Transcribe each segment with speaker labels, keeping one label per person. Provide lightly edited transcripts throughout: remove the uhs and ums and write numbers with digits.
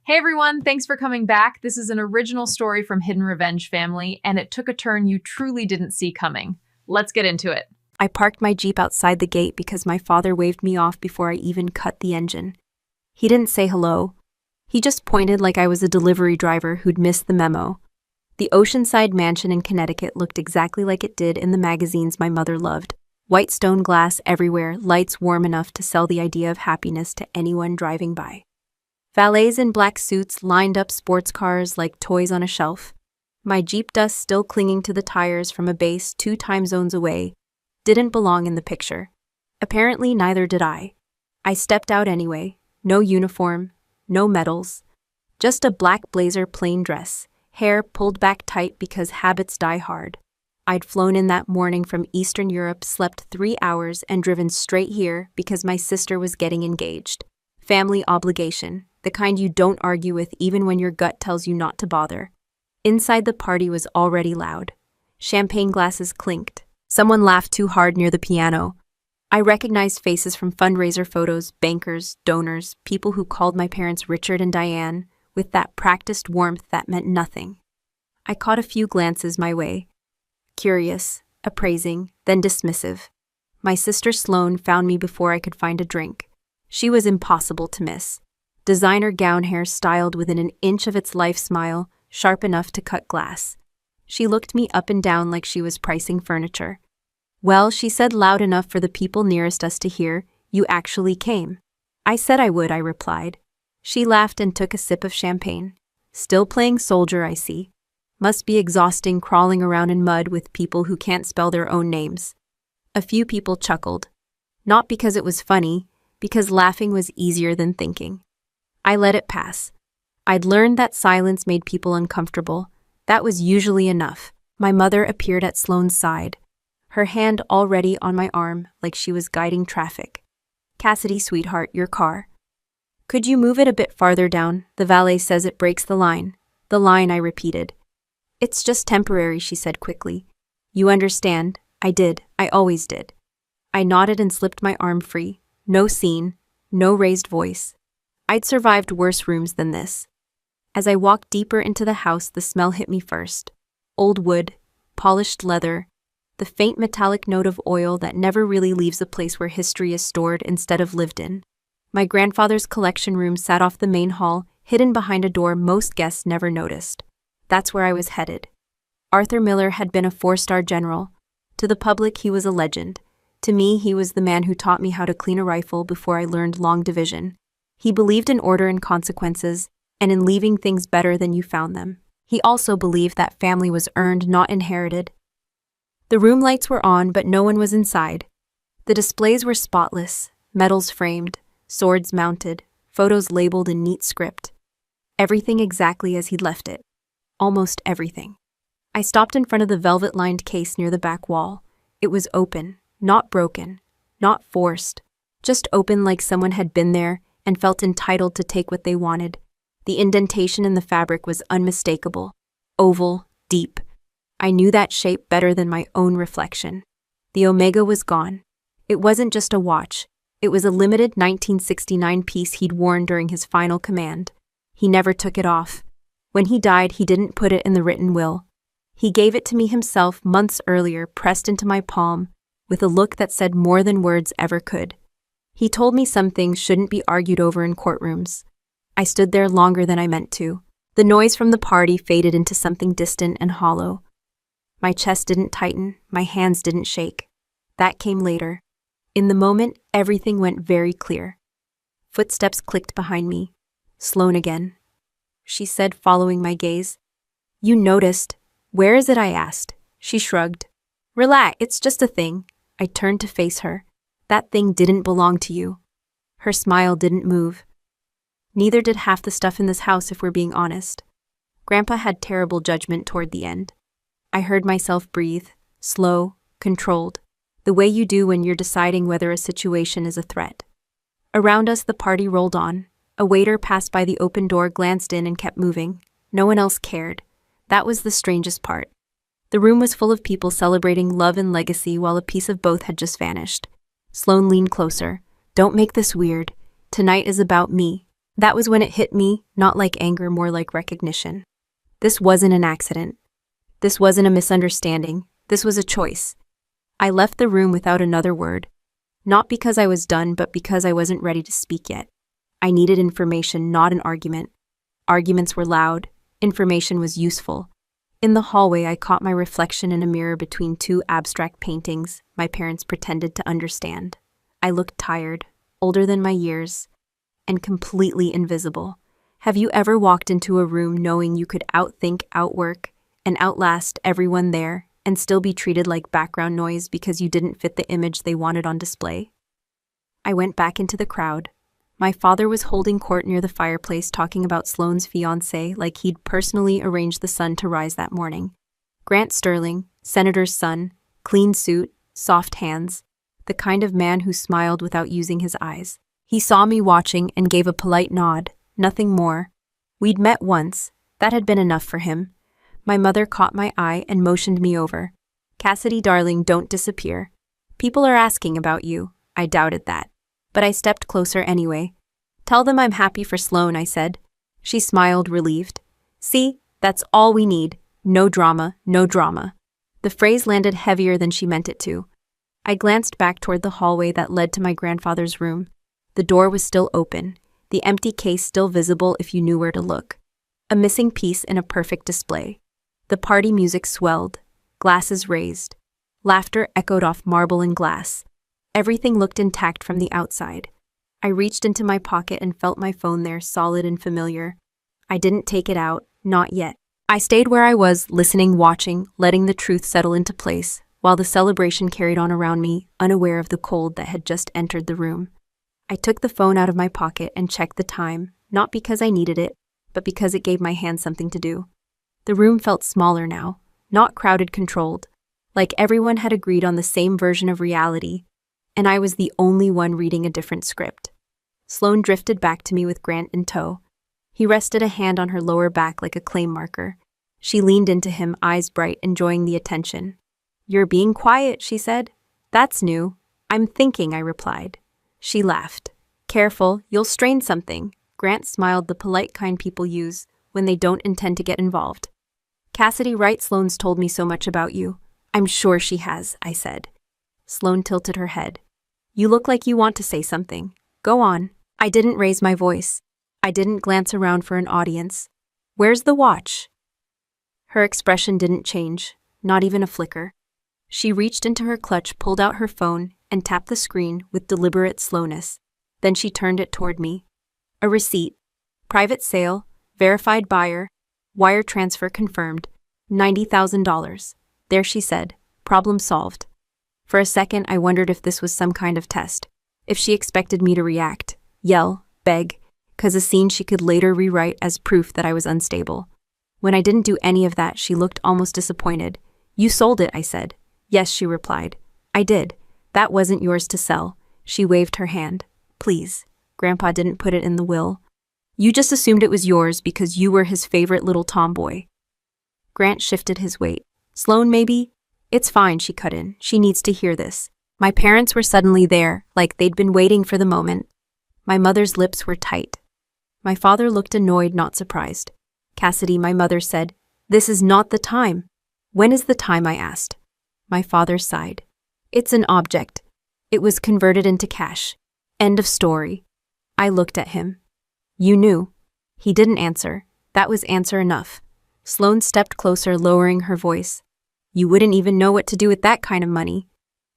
Speaker 1: Hey everyone, thanks for coming back. This is an original story from Hidden Revenge Family, and it took a turn you truly didn't see coming. Let's get into it.
Speaker 2: I parked my Jeep outside the gate because my father waved me off before I even cut the engine. He didn't say hello. He just pointed like I was a delivery driver who'd missed the memo. The Oceanside mansion in Connecticut looked exactly like it did in the magazines my mother loved. White stone glass everywhere, lights warm enough to sell the idea of happiness to anyone driving by. Valets in black suits lined up sports cars like toys on a shelf. My Jeep dust still clinging to the tires from a base 2 time zones away didn't belong in the picture. Apparently neither did I. I stepped out anyway. No uniform, no medals. Just a black blazer plain dress, hair pulled back tight because habits die hard. I'd flown in that morning from Eastern Europe, slept 3 hours, and driven straight here because my sister was getting engaged. Family obligation. The kind you don't argue with even when your gut tells you not to bother. Inside the party was already loud. Champagne glasses clinked. Someone laughed too hard near the piano. I recognized faces from fundraiser photos, bankers, donors, people who called my parents Richard and Diane, with that practiced warmth that meant nothing. I caught a few glances my way. Curious, appraising, then dismissive. My sister Sloane found me before I could find a drink. She was impossible to miss. Designer gown hair styled within an inch of its life smile, sharp enough to cut glass. She looked me up and down like she was pricing furniture. "Well," she said loud enough for the people nearest us to hear, "you actually came." "I said I would," I replied. She laughed and took a sip of champagne. "Still playing soldier, I see. Must be exhausting crawling around in mud with people who can't spell their own names." A few people chuckled. Not because it was funny, because laughing was easier than thinking. I let it pass. I'd learned that silence made people uncomfortable. That was usually enough. My mother appeared at Sloane's side, her hand already on my arm like she was guiding traffic. "Cassidy, sweetheart, your car." "Could you move it a bit farther down? The valet says it breaks the line." "The line," I repeated. "It's just temporary," she said quickly. "You understand." I did. I always did. I nodded and slipped my arm free. No scene, no raised voice. I'd survived worse rooms than this. As I walked deeper into the house, the smell hit me first. Old wood, polished leather, the faint metallic note of oil that never really leaves a place where history is stored instead of lived in. My grandfather's collection room sat off the main hall, hidden behind a door most guests never noticed. That's where I was headed. Arthur Miller had been a 4-star general. To the public, he was a legend. To me, he was the man who taught me how to clean a rifle before I learned long division. He believed in order and consequences, and in leaving things better than you found them. He also believed that family was earned, not inherited. The room lights were on, but no one was inside. The displays were spotless, medals framed, swords mounted, photos labeled in neat script. Everything exactly as he'd left it. Almost everything. I stopped in front of the velvet-lined case near the back wall. It was open, not broken, not forced, just open like someone had been there and felt entitled to take what they wanted. The indentation in the fabric was unmistakable. Oval, deep. I knew that shape better than my own reflection. The Omega was gone. It wasn't just a watch. It was a limited 1969 piece he'd worn during his final command. He never took it off. When he died, he didn't put it in the written will. He gave it to me himself months earlier, pressed into my palm, with a look that said more than words ever could. He told me some things shouldn't be argued over in courtrooms. I stood there longer than I meant to. The noise from the party faded into something distant and hollow. My chest didn't tighten, my hands didn't shake. That came later. In the moment, everything went very clear. Footsteps clicked behind me. "Sloane again," she said, following my gaze. "You noticed." "Where is it?" I asked. She shrugged. "Relax, it's just a thing." I turned to face her. "That thing didn't belong to you." Her smile didn't move. "Neither did half the stuff in this house, if we're being honest." Grandpa had terrible judgment toward the end. I heard myself breathe, slow, controlled, the way you do when you're deciding whether a situation is a threat. Around us, the party rolled on. A waiter passed by the open door, glanced in, and kept moving. No one else cared. That was the strangest part. The room was full of people celebrating love and legacy while a piece of both had just vanished. Sloane leaned closer. "Don't make this weird. Tonight is about me." That was when it hit me, not like anger, more like recognition. This wasn't an accident. This wasn't a misunderstanding. This was a choice. I left the room without another word, not because I was done, but because I wasn't ready to speak yet. I needed information, not an argument. Arguments were loud. Information was useful. In the hallway, I caught my reflection in a mirror between two abstract paintings my parents pretended to understand. I looked tired, older than my years, and completely invisible. Have you ever walked into a room knowing you could outthink, outwork, and outlast everyone there and still be treated like background noise because you didn't fit the image they wanted on display? I went back into the crowd. My father was holding court near the fireplace talking about Sloane's fiancé like he'd personally arranged the sun to rise that morning. Grant Sterling, senator's son, clean suit, soft hands, the kind of man who smiled without using his eyes. He saw me watching and gave a polite nod, nothing more. We'd met once. That had been enough for him. My mother caught my eye and motioned me over. "Cassidy, darling, don't disappear. People are asking about you." I doubted that, but I stepped closer anyway. "Tell them I'm happy for Sloane," I said. She smiled, relieved. "See, that's all we need. No drama, no drama." The phrase landed heavier than she meant it to. I glanced back toward the hallway that led to my grandfather's room. The door was still open, the empty case still visible if you knew where to look. A missing piece in a perfect display. The party music swelled, glasses raised. Laughter echoed off marble and glass. Everything looked intact from the outside. I reached into my pocket and felt my phone there, solid and familiar. I didn't take it out, not yet. I stayed where I was, listening, watching, letting the truth settle into place, while the celebration carried on around me, unaware of the cold that had just entered the room. I took the phone out of my pocket and checked the time, not because I needed it, but because it gave my hand something to do. The room felt smaller now, not crowded, controlled, like everyone had agreed on the same version of reality, and I was the only one reading a different script. Sloane drifted back to me with Grant in tow. He rested a hand on her lower back like a claim marker. She leaned into him, eyes bright, enjoying the attention. "You're being quiet," she said. "That's new." "I'm thinking," I replied. She laughed. "Careful, you'll strain something." Grant smiled, the polite kind people use when they don't intend to get involved. "Cassidy, right? Sloane's told me so much about you." "I'm sure she has," I said. Sloane tilted her head. "You look like you want to say something. Go on." I didn't raise my voice. I didn't glance around for an audience. "Where's the watch?" Her expression didn't change, not even a flicker. She reached into her clutch, pulled out her phone, and tapped the screen with deliberate slowness. Then she turned it toward me. "A receipt. Private sale. Verified buyer. Wire transfer confirmed. $90,000. There," she said. "Problem solved." For a second, I wondered if this was some kind of test. If she expected me to react, yell, beg, 'cause a scene she could later rewrite as proof that I was unstable. When I didn't do any of that, she looked almost disappointed. "You sold it," I said. "Yes," she replied. "I did. That wasn't yours to sell." She waved her hand. "Please. Grandpa didn't put it in the will. You just assumed it was yours because you were his favorite little tomboy." Grant shifted his weight. "Sloane, maybe?" "It's fine," she cut in. "She needs to hear this." My parents were suddenly there, like they'd been waiting for the moment. My mother's lips were tight. My father looked annoyed, not surprised. "Cassidy," my mother said, "this is not the time." "When is the time?" I asked. My father sighed. "It's an object. It was converted into cash. End of story." I looked at him. "You knew." He didn't answer. That was answer enough. Sloane stepped closer, lowering her voice. "You wouldn't even know what to do with that kind of money.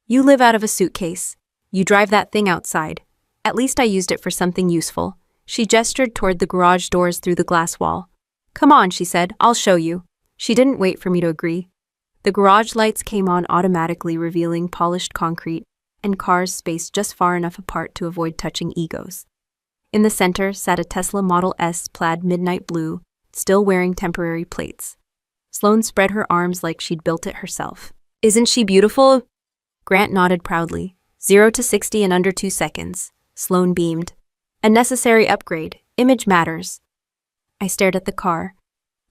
Speaker 2: You live out of a suitcase. You drive that thing outside. At least I used it for something useful." She gestured toward the garage doors through the glass wall. "Come on," she said. "I'll show you." She didn't wait for me to agree. The garage lights came on automatically, revealing polished concrete and cars spaced just far enough apart to avoid touching egos. In the center sat a Tesla Model S plaid midnight blue, still wearing temporary plates. Sloane spread her arms like she'd built it herself. "Isn't she beautiful?" Grant nodded proudly. 0 to 60 in under 2 seconds. Sloane beamed. "A necessary upgrade. Image matters." I stared at the car.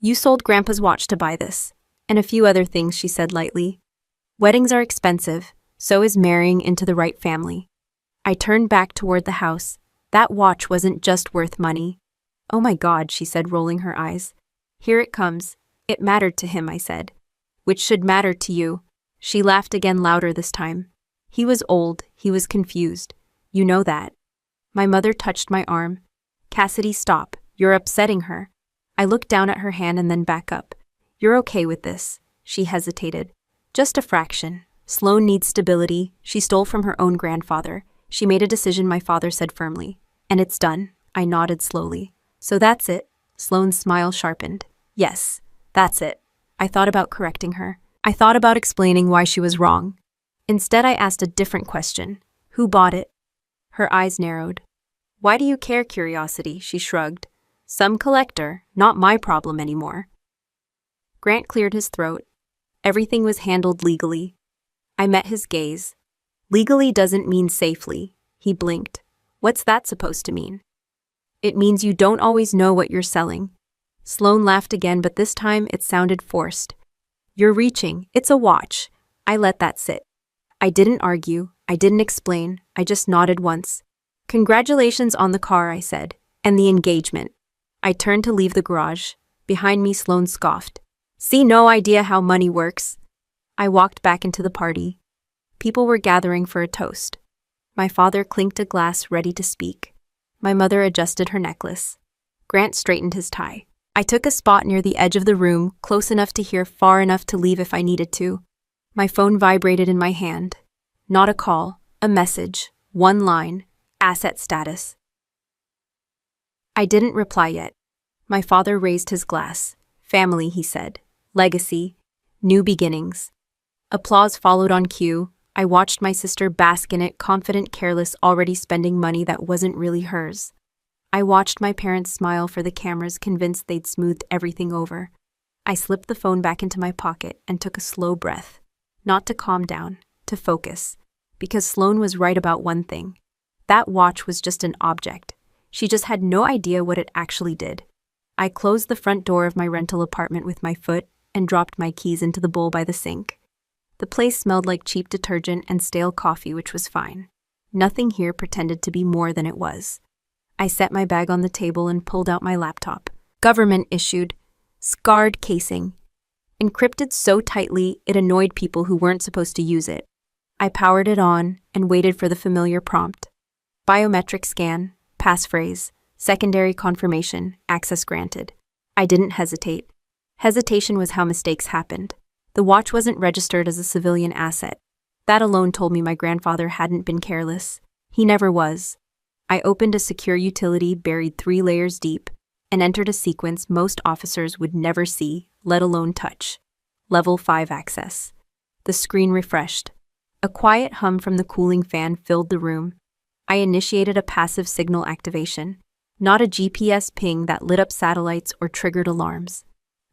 Speaker 2: "You sold Grandpa's watch to buy this. And a few other things," she said lightly. "Weddings are expensive. So is marrying into the right family." I turned back toward the house. That watch wasn't just worth money. Oh my God, she said, rolling her eyes. Here it comes. It mattered to him, I said. Which should matter to you. She laughed again, louder this time. He was old, he was confused. You know that. My mother touched my arm. Cassidy, stop. You're upsetting her. I looked down at her hand and then back up. You're okay with this. She hesitated. Just a fraction. Sloane needs stability. She stole from her own grandfather. She made a decision, my father said firmly. And it's done. I nodded slowly. So that's it. Sloane's smile sharpened. Yes, that's it. I thought about correcting her. I thought about explaining why she was wrong. Instead, I asked a different question. Who bought it? Her eyes narrowed. Why do you care, curiosity? She shrugged. Some collector, not my problem anymore. Grant cleared his throat. Everything was handled legally. I met his gaze. Legally doesn't mean safely. He blinked. What's that supposed to mean? It means you don't always know what you're selling. Sloane laughed again, but this time it sounded forced. You're reaching. It's a watch. I let that sit. I didn't argue. I didn't explain. I just nodded once. Congratulations on the car, I said, and the engagement. I turned to leave the garage. Behind me, Sloane scoffed. See, no idea how money works. I walked back into the party. People were gathering for a toast. My father clinked a glass, ready to speak. My mother adjusted her necklace. Grant straightened his tie. I took a spot near the edge of the room, close enough to hear, far enough to leave if I needed to. My phone vibrated in my hand. Not a call, a message, one line, asset status. I didn't reply yet. My father raised his glass. Family, he said. Legacy. New beginnings. Applause followed on cue. I watched my sister bask in it, confident, careless, already spending money that wasn't really hers. I watched my parents smile for the cameras, convinced they'd smoothed everything over. I slipped the phone back into my pocket and took a slow breath. Not to calm down, to focus. Because Sloane was right about one thing. That watch was just an object. She just had no idea what it actually did. I closed the front door of my rental apartment with my foot and dropped my keys into the bowl by the sink. The place smelled like cheap detergent and stale coffee, which was fine. Nothing here pretended to be more than it was. I set my bag on the table and pulled out my laptop. Government issued. Scarred casing. Encrypted so tightly it annoyed people who weren't supposed to use it. I powered it on and waited for the familiar prompt. Biometric scan, passphrase, secondary confirmation, access granted. I didn't hesitate. Hesitation was how mistakes happened. The watch wasn't registered as a civilian asset. That alone told me my grandfather hadn't been careless. He never was. I opened a secure utility buried 3 layers deep and entered a sequence most officers would never see, let alone touch. Level 5 access. The screen refreshed. A quiet hum from the cooling fan filled the room. I initiated a passive signal activation, not a GPS ping that lit up satellites or triggered alarms.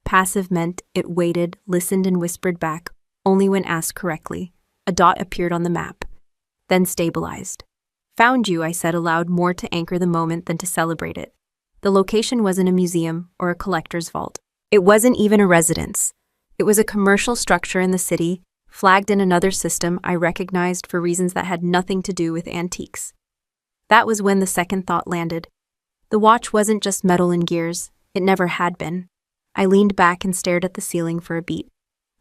Speaker 2: Passive meant it waited, listened, and whispered back, only when asked correctly. A dot appeared on the map, then stabilized. Found you, I said aloud, more to anchor the moment than to celebrate it. The location wasn't a museum or a collector's vault. It wasn't even a residence. It was a commercial structure in the city, flagged in another system I recognized for reasons that had nothing to do with antiques. That was when the second thought landed. The watch wasn't just metal and gears. It never had been. I leaned back and stared at the ceiling for a beat.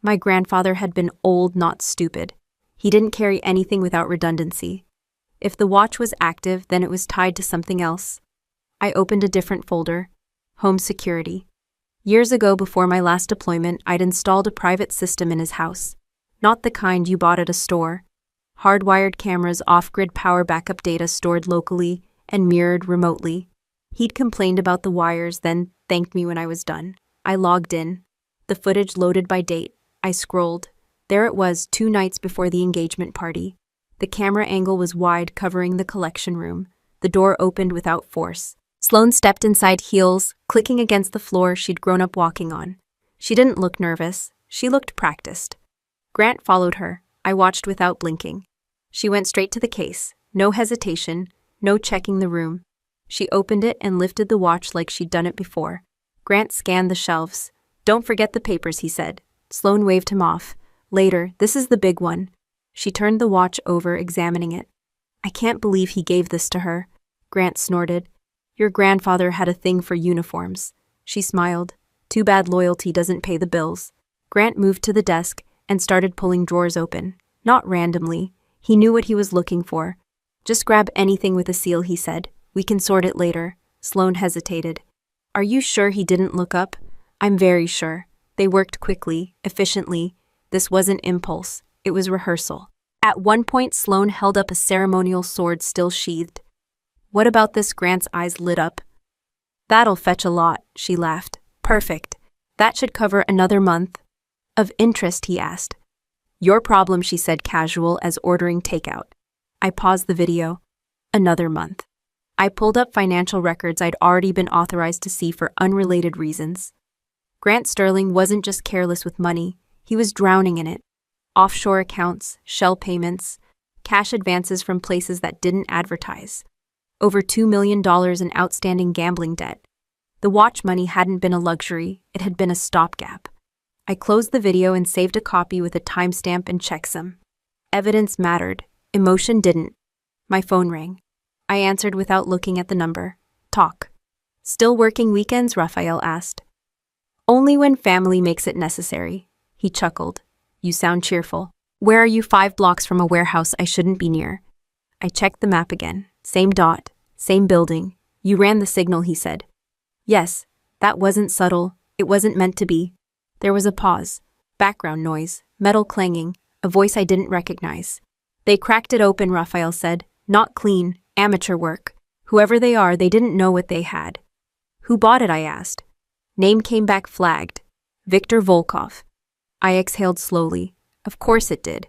Speaker 2: My grandfather had been old, not stupid. He didn't carry anything without redundancy. If the watch was active, then it was tied to something else. I opened a different folder. Home security. Years ago, before my last deployment, I'd installed a private system in his house. Not the kind you bought at a store. Hardwired cameras, off-grid power backup data stored locally and mirrored remotely. He'd complained about the wires, then thanked me when I was done. I logged in. The footage loaded by date. I scrolled. There it was, 2 nights before the engagement party. The camera angle was wide, covering the collection room. The door opened without force. Sloane stepped inside, heels clicking against the floor she'd grown up walking on. She didn't look nervous. She looked practiced. Grant followed her. I watched without blinking. She went straight to the case. No hesitation, no checking the room. She opened it and lifted the watch like she'd done it before. Grant scanned the shelves. Don't forget the papers, he said. Sloane waved him off. Later, this is the big one. She turned the watch over, examining it. I can't believe he gave this to her. Grant snorted. Your grandfather had a thing for uniforms. She smiled. Too bad loyalty doesn't pay the bills. Grant moved to the desk and started pulling drawers open. Not randomly. He knew what he was looking for. Just grab anything with a seal, he said. We can sort it later. Sloane hesitated. Are you sure he didn't look up? I'm very sure. They worked quickly, efficiently. This wasn't impulse. It was rehearsal. At one point, Sloane held up a ceremonial sword still sheathed. What about this? Grant's eyes lit up. That'll fetch a lot, she laughed. Perfect. That should cover another month. Of interest, he asked. Your problem, she said, casual as ordering takeout. I paused the video. Another month. I pulled up financial records I'd already been authorized to see for unrelated reasons. Grant Sterling wasn't just careless with money, he was drowning in it. Offshore accounts, shell payments, cash advances from places that didn't advertise. Over $2 million in outstanding gambling debt. The watch money hadn't been a luxury, it had been a stopgap. I closed the video and saved a copy with a timestamp and checksum. Evidence mattered, emotion didn't. My phone rang. I answered without looking at the number. Talk. Still working weekends? Raphael asked. Only when family makes it necessary. He chuckled. You sound cheerful. Where are you? 5 blocks from a warehouse I shouldn't be near. I checked the map again. Same dot, same building. You ran the signal, he said. Yes, that wasn't subtle. It wasn't meant to be. There was a pause. Background noise, metal clanging, a voice I didn't recognize. They cracked it open, Raphael said. Not clean, amateur work. Whoever they are, they didn't know what they had. Who bought it? I asked. Name came back flagged. Viktor Volkov. I exhaled slowly. Of course it did.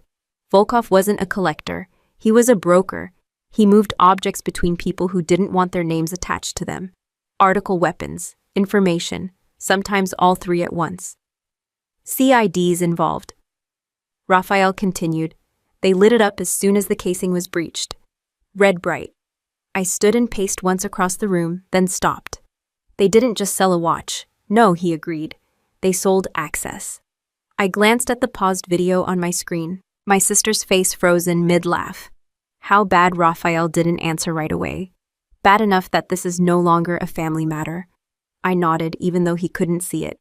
Speaker 2: Volkov wasn't a collector. He was a broker. He moved objects between people who didn't want their names attached to them. Article weapons, information, sometimes all three at once. CIDs involved. Raphael continued. They lit it up as soon as the casing was breached. Red bright. I stood and paced once across the room, then stopped. They didn't just sell a watch. No, he agreed. They sold access. I glanced at the paused video on my screen. My sister's face frozen mid-laugh. How bad? Raphael didn't answer right away. Bad enough that this is no longer a family matter. I nodded, even though he couldn't see it.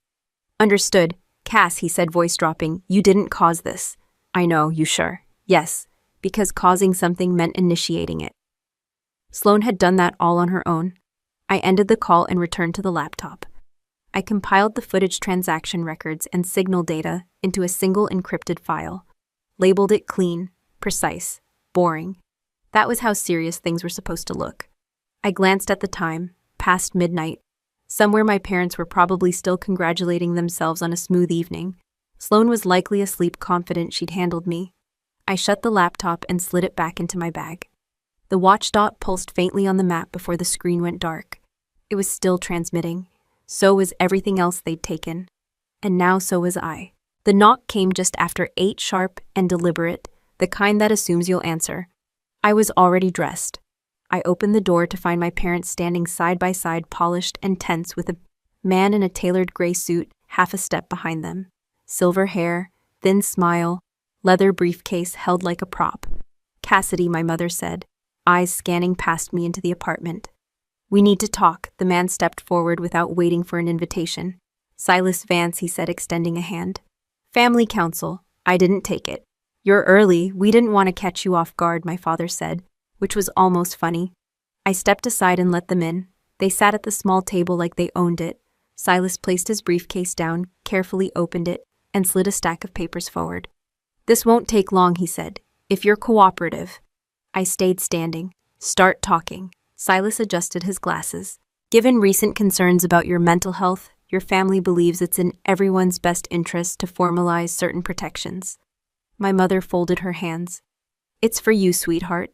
Speaker 2: Understood. Cass, he said, voice dropping, you didn't cause this. I know, you sure? Yes, because causing something meant initiating it. Sloane had done that all on her own. I ended the call and returned to the laptop. I compiled the footage, transaction records, and signal data into a single encrypted file. Labeled it clean, precise, boring. That was how serious things were supposed to look. I glanced at the time, past midnight. Somewhere my parents were probably still congratulating themselves on a smooth evening. Sloane was likely asleep, confident she'd handled me. I shut the laptop and slid it back into my bag. The watch dot pulsed faintly on the map before the screen went dark. It was still transmitting. So was everything else they'd taken. And now so was I. The knock came just after 8, sharp and deliberate, the kind that assumes you'll answer. I was already dressed. I opened the door to find my parents standing side by side, polished and tense, with a man in a tailored gray suit half a step behind them. Silver hair, thin smile, leather briefcase held like a prop. Cassidy, my mother said, eyes scanning past me into the apartment. We need to talk. The man stepped forward without waiting for an invitation. Silas Vance, he said, extending a hand. Family council. I didn't take it. You're early. We didn't want to catch you off guard, my father said, which was almost funny. I stepped aside and let them in. They sat at the small table like they owned it. Silas placed his briefcase down, carefully opened it, and slid a stack of papers forward. This won't take long, he said, if you're cooperative. I stayed standing. Start talking. Silas adjusted his glasses. Given recent concerns about your mental health, your family believes it's in everyone's best interest to formalize certain protections. My mother folded her hands. It's for you, sweetheart.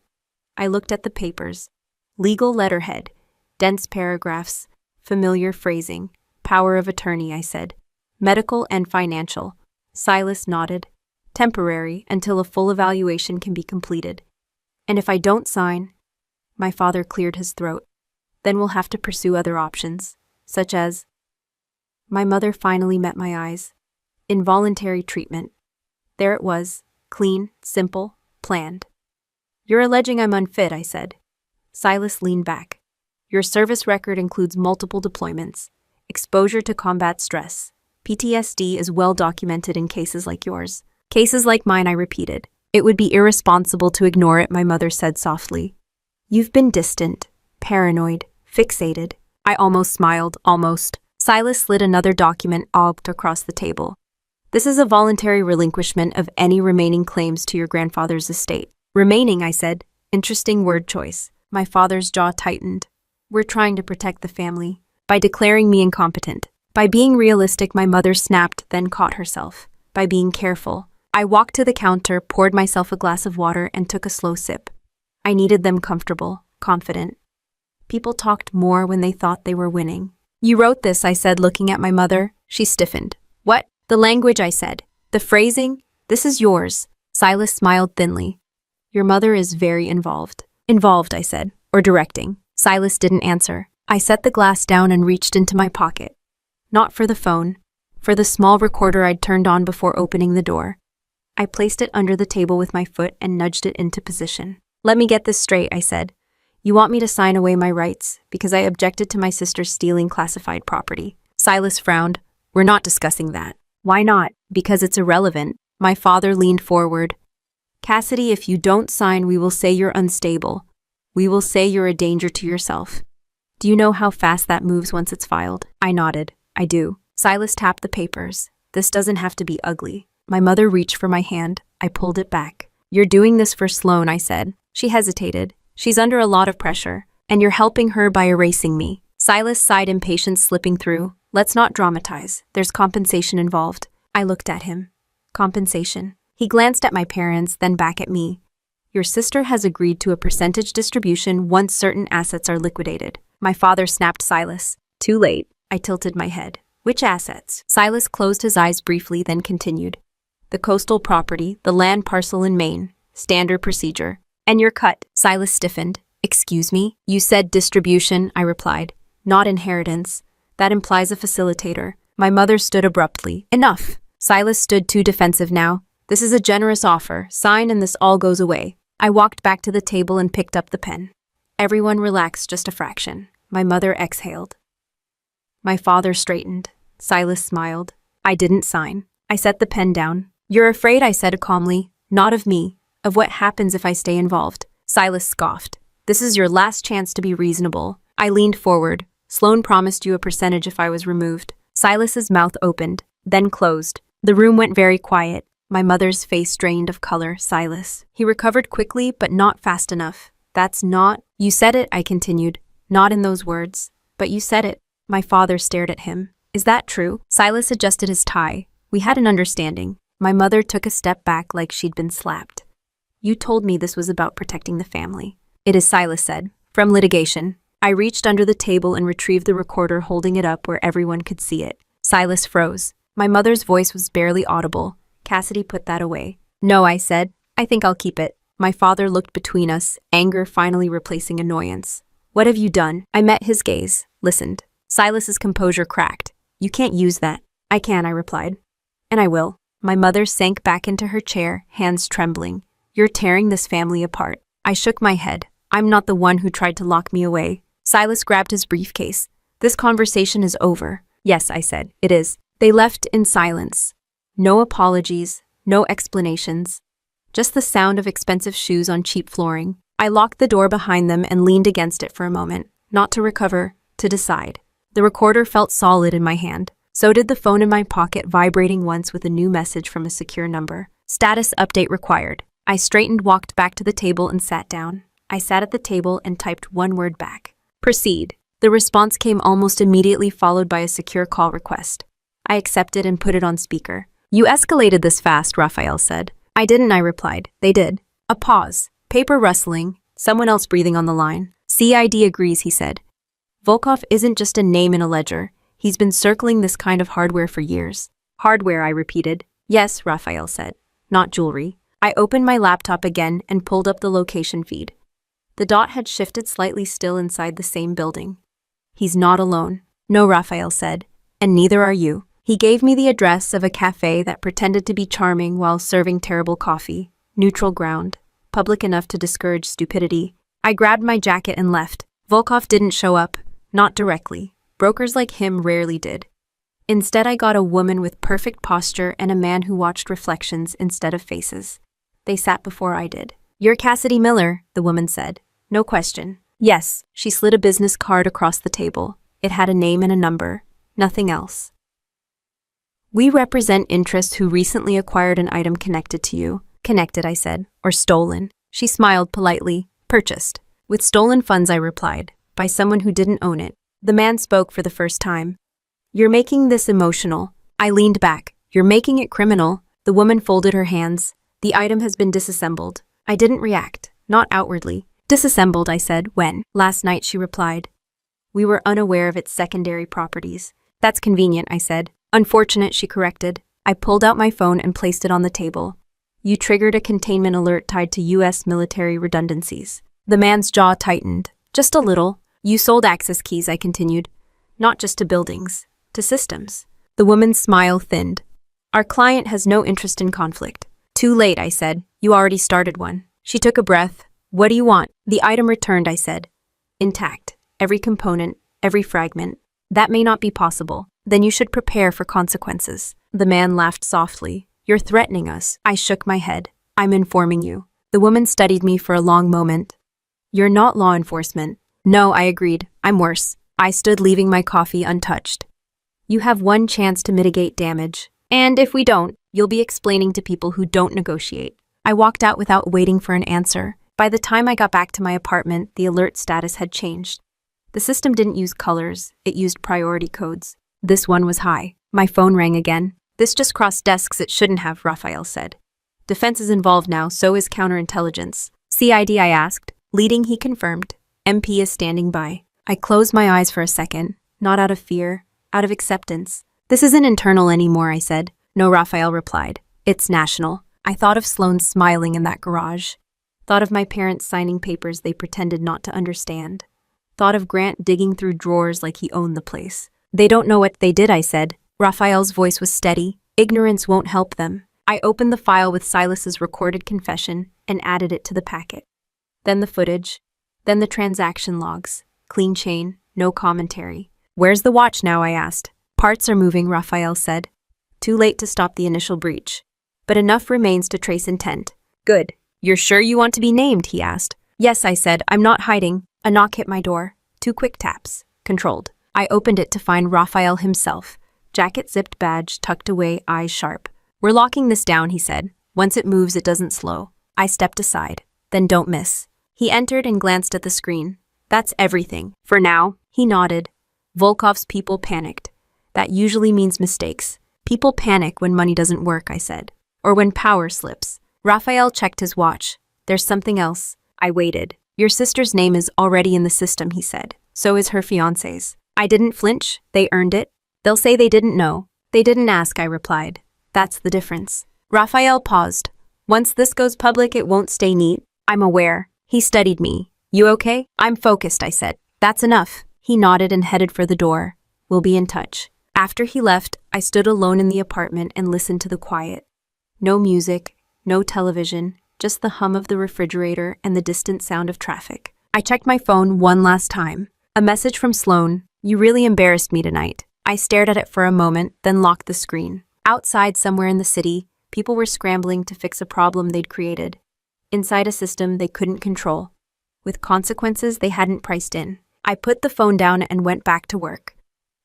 Speaker 2: I looked at the papers. Legal letterhead, dense paragraphs, familiar phrasing, power of attorney, I said. Medical and financial. Silas nodded. Temporary until a full evaluation can be completed. And if I don't sign, my father cleared his throat. Then we'll have to pursue other options, such as... My mother finally met my eyes. Involuntary treatment. There it was, clean, simple, planned. You're alleging I'm unfit, I said. Silas leaned back. Your service record includes multiple deployments. Exposure to combat stress. PTSD is well documented in cases like yours. Cases like mine, I repeated. It would be irresponsible to ignore it, my mother said softly. You've been distant, paranoid, fixated. I almost smiled, almost. Silas slid another document across the table. This is a voluntary relinquishment of any remaining claims to your grandfather's estate. Remaining, I said. Interesting word choice. My father's jaw tightened. We're trying to protect the family. By declaring me incompetent. By being realistic, my mother snapped, then caught herself. By being careful. I walked to the counter, poured myself a glass of water, and took a slow sip. I needed them comfortable, confident. People talked more when they thought they were winning. You wrote this, I said, looking at my mother. She stiffened. What? The language, I said. The phrasing? This is yours. Silas smiled thinly. Your mother is very involved. Involved, I said. Or directing. Silas didn't answer. I set the glass down and reached into my pocket. Not for the phone. For the small recorder I'd turned on before opening the door. I placed it under the table with my foot and nudged it into position. Let me get this straight, I said. You want me to sign away my rights because I objected to my sister stealing classified property. Silas frowned. We're not discussing that. Why not? Because it's irrelevant. My father leaned forward. Cassidy, if you don't sign, we will say you're unstable. We will say you're a danger to yourself. Do you know how fast that moves once it's filed? I nodded. I do. Silas tapped the papers. This doesn't have to be ugly. My mother reached for my hand. I pulled it back. You're doing this for Sloane, I said. She hesitated. She's under a lot of pressure, and you're helping her by erasing me. Silas sighed, impatience slipping through. Let's not dramatize. There's compensation involved. I looked at him. Compensation. He glanced at my parents, then back at me. Your sister has agreed to a percentage distribution once certain assets are liquidated. My father snapped Silas. Too late. I tilted my head. Which assets? Silas closed his eyes briefly, then continued. The coastal property, the land parcel in Maine. Standard procedure. And you're cut. Silas stiffened. Excuse me? You said distribution, I replied. Not inheritance. That implies a facilitator. My mother stood abruptly. Enough. Silas stood too defensive now. This is a generous offer. Sign and this all goes away. I walked back to the table and picked up the pen. Everyone relaxed just a fraction. My mother exhaled. My father straightened. Silas smiled. I didn't sign. I set the pen down. You're afraid, I said calmly. Not of me. Of what happens if I stay involved. Silas scoffed. This is your last chance to be reasonable. I leaned forward. Sloane promised you a percentage if I was removed. Silas's mouth opened, then closed. The room went very quiet. My mother's face drained of color. Silas. He recovered quickly, but not fast enough. That's not... You said it, I continued. Not in those words. But you said it. My father stared at him. Is that true? Silas adjusted his tie. We had an understanding. My mother took a step back like she'd been slapped. You told me this was about protecting the family. It is, Silas said. From litigation. I reached under the table and retrieved the recorder, holding it up where everyone could see it. Silas froze. My mother's voice was barely audible. Cassidy, put that away. No, I said. I think I'll keep it. My father looked between us, anger finally replacing annoyance. What have you done? I met his gaze, listened. Silas's composure cracked. You can't use that. I can, I replied. And I will. My mother sank back into her chair, hands trembling. You're tearing this family apart. I shook my head. I'm not the one who tried to lock me away. Silas grabbed his briefcase. This conversation is over. Yes, I said. It is. They left in silence. No apologies, no explanations. Just the sound of expensive shoes on cheap flooring. I locked the door behind them and leaned against it for a moment. Not to recover, to decide. The recorder felt solid in my hand. So did the phone in my pocket, vibrating once with a new message from a secure number. Status update required. I straightened, walked back to the table, and sat down. I sat at the table and typed one word back. Proceed. The response came almost immediately, followed by a secure call request. I accepted and put it on speaker. You escalated this fast, Raphael said. I didn't, I replied. They did. A pause. Paper rustling. Someone else breathing on the line. CID agrees, he said. Volkov isn't just a name in a ledger. He's been circling this kind of hardware for years. Hardware, I repeated. Yes, Raphael said. Not jewelry. I opened my laptop again and pulled up the location feed. The dot had shifted slightly, still inside the same building. He's not alone. No, Raphael said. And neither are you. He gave me the address of a cafe that pretended to be charming while serving terrible coffee. Neutral ground. Public enough to discourage stupidity. I grabbed my jacket and left. Volkov didn't show up, not directly. Brokers like him rarely did. Instead, I got a woman with perfect posture and a man who watched reflections instead of faces. They sat before I did. "You're Cassidy Miller," the woman said. No question. Yes, she slid a business card across the table. It had a name and a number. Nothing else. "We represent interests who recently acquired an item connected to you." "Connected," I said. "Or stolen." She smiled politely. "Purchased." "With stolen funds," I replied. "By someone who didn't own it." The man spoke for the first time. "You're making this emotional." I leaned back. "You're making it criminal." The woman folded her hands. "The item has been disassembled." I didn't react. Not outwardly. "Disassembled," I said. "When?" "Last night," she replied. "We were unaware of its secondary properties." "That's convenient," I said. "Unfortunate," she corrected. I pulled out my phone and placed it on the table. "You triggered a containment alert tied to U.S. military redundancies." The man's jaw tightened. "Just a little." "You sold access keys," I continued. "Not just to buildings, to systems." The woman's smile thinned. "Our client has no interest in conflict." "Too late," I said. "You already started one." She took a breath. "What do you want?" "The item returned," I said. "Intact. Every component, every fragment." "That may not be possible." "Then you should prepare for consequences." The man laughed softly. "You're threatening us." I shook my head. "I'm informing you." The woman studied me for a long moment. "You're not law enforcement." "No," I agreed. "I'm worse." I stood, leaving my coffee untouched. "You have one chance to mitigate damage. And if we don't, you'll be explaining to people who don't negotiate." I walked out without waiting for an answer. By the time I got back to my apartment, the alert status had changed. The system didn't use colors, it used priority codes. This one was high. My phone rang again. "This just crossed desks, it shouldn't have," Raphael said. "Defense is involved now, so is counterintelligence." "CID," I asked. "Leading," he confirmed. "MP is standing by." I closed my eyes for a second, not out of fear, out of acceptance. "This isn't internal anymore," I said. "No," Raphael replied. "It's national." I thought of Sloan smiling in that garage. Thought of my parents signing papers they pretended not to understand. Thought of Grant digging through drawers like he owned the place. "They don't know what they did," I said. Raphael's voice was steady. "Ignorance won't help them." I opened the file with Silas's recorded confession and added it to the packet. Then the footage. Then the transaction logs. Clean chain, no commentary. "Where's the watch now?" I asked. "Parts are moving," Raphael said. "Too late to stop the initial breach. But enough remains to trace intent." "Good. You're sure you want to be named?" he asked. "Yes," I said. "I'm not hiding." A knock hit my door. 2 quick taps. Controlled. I opened it to find Raphael himself. Jacket zipped, badge tucked away, eyes sharp. "We're locking this down," he said. "Once it moves, it doesn't slow." I stepped aside. "Then don't miss." He entered and glanced at the screen. "That's everything. For now." He nodded. "Volkov's people panicked. That usually means mistakes. People panic when money doesn't work," I said. "Or when power slips." Raphael checked his watch. "There's something else." I waited. "Your sister's name is already in the system," he said. "So is her fiancé's." I didn't flinch. "They earned it." "They'll say they didn't know." "They didn't ask," I replied. "That's the difference." Raphael paused. "Once this goes public, it won't stay neat." "I'm aware." He studied me. "You okay?" "I'm focused," I said. "That's enough." He nodded and headed for the door. "We'll be in touch." After he left, I stood alone in the apartment and listened to the quiet. No music, no television, just the hum of the refrigerator and the distant sound of traffic. I checked my phone one last time. A message from Sloan. "You really embarrassed me tonight." I stared at it for a moment, then locked the screen. Outside, somewhere in the city, people were scrambling to fix a problem they'd created. Inside a system they couldn't control, with consequences they hadn't priced in. I put the phone down and went back to work.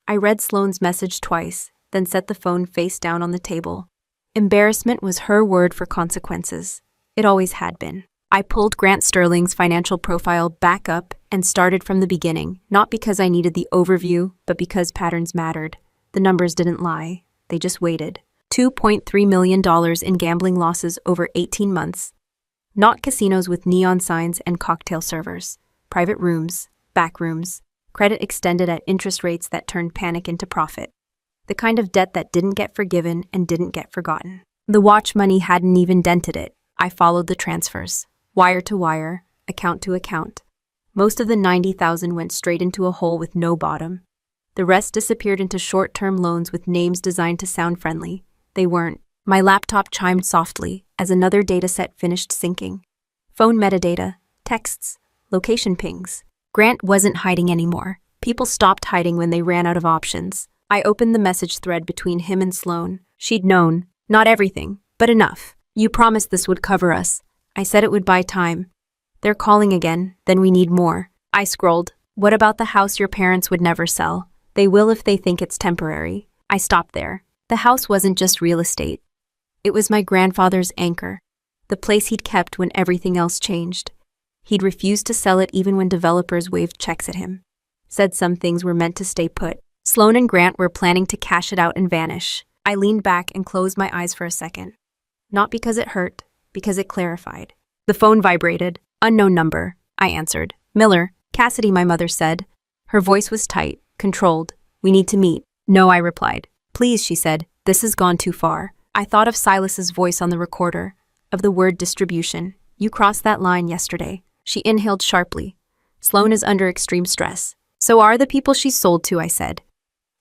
Speaker 2: I read Sloan's message twice, then set the phone face down on the table. Embarrassment was her word for consequences. It always had been. I pulled Grant Sterling's financial profile back up and started from the beginning, not because I needed the overview, but because patterns mattered. The numbers didn't lie. They just waited. $2.3 million in gambling losses over 18 months. Not casinos with neon signs and cocktail servers. Private rooms, back rooms. Credit extended at interest rates that turned panic into profit. The kind of debt that didn't get forgiven and didn't get forgotten. The watch money hadn't even dented it. I followed the transfers. Wire to wire, account to account. Most of the $90,000 went straight into a hole with no bottom. The rest disappeared into short-term loans with names designed to sound friendly. They weren't. My laptop chimed softly as another dataset finished syncing. Phone metadata, texts, location pings. Grant wasn't hiding anymore. People stopped hiding when they ran out of options. I opened the message thread between him and Sloan. She'd known. Not everything, but enough. You promised this would cover us. I said it would buy time. They're calling again, then we need more. I scrolled. What about the house your parents would never sell? They will if they think it's temporary. I stopped there. The house wasn't just real estate. It was my grandfather's anchor. The place he'd kept when everything else changed. He'd refused to sell it even when developers waved checks at him. Said some things were meant to stay put. Sloan and Grant were planning to cash it out and vanish. I leaned back and closed my eyes for a second. Not because it hurt, because it clarified. The phone vibrated. Unknown number. I answered. Miller. Cassidy, my mother said. Her voice was tight, controlled. We need to meet. No, I replied. Please, she said. This has gone too far. I thought of Silas's voice on the recorder, of the word distribution. You crossed that line yesterday. She inhaled sharply. Sloan is under extreme stress. So are the people she's sold to, I said.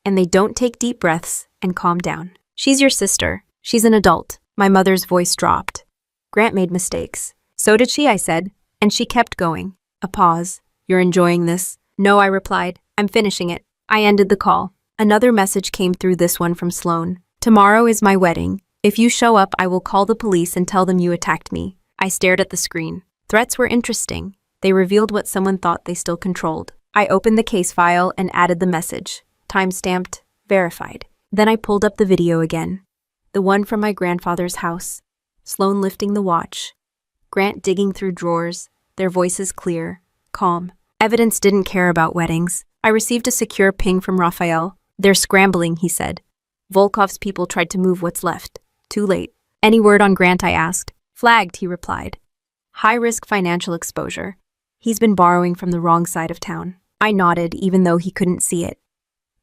Speaker 2: And they don't take deep breaths and calm down. She's your sister. She's an adult. My mother's voice dropped. Grant made mistakes. So did she, I said. And she kept going. A pause. You're enjoying this? No, I replied. I'm finishing it. I ended the call. Another message came through, this one from Sloan. Tomorrow is my wedding. If you show up, I will call the police and tell them you attacked me. I stared at the screen. Threats were interesting. They revealed what someone thought they still controlled. I opened the case file and added the message. Time-stamped, verified. Then I pulled up the video again. The one from my grandfather's house. Sloan lifting the watch. Grant digging through drawers, their voices clear, calm. Evidence didn't care about weddings. I received a secure ping from Raphael. They're scrambling, he said. Volkov's people tried to move what's left. Too late. Any word on Grant, I asked. Flagged, he replied. High-risk financial exposure. He's been borrowing from the wrong side of town. I nodded, even though he couldn't see it.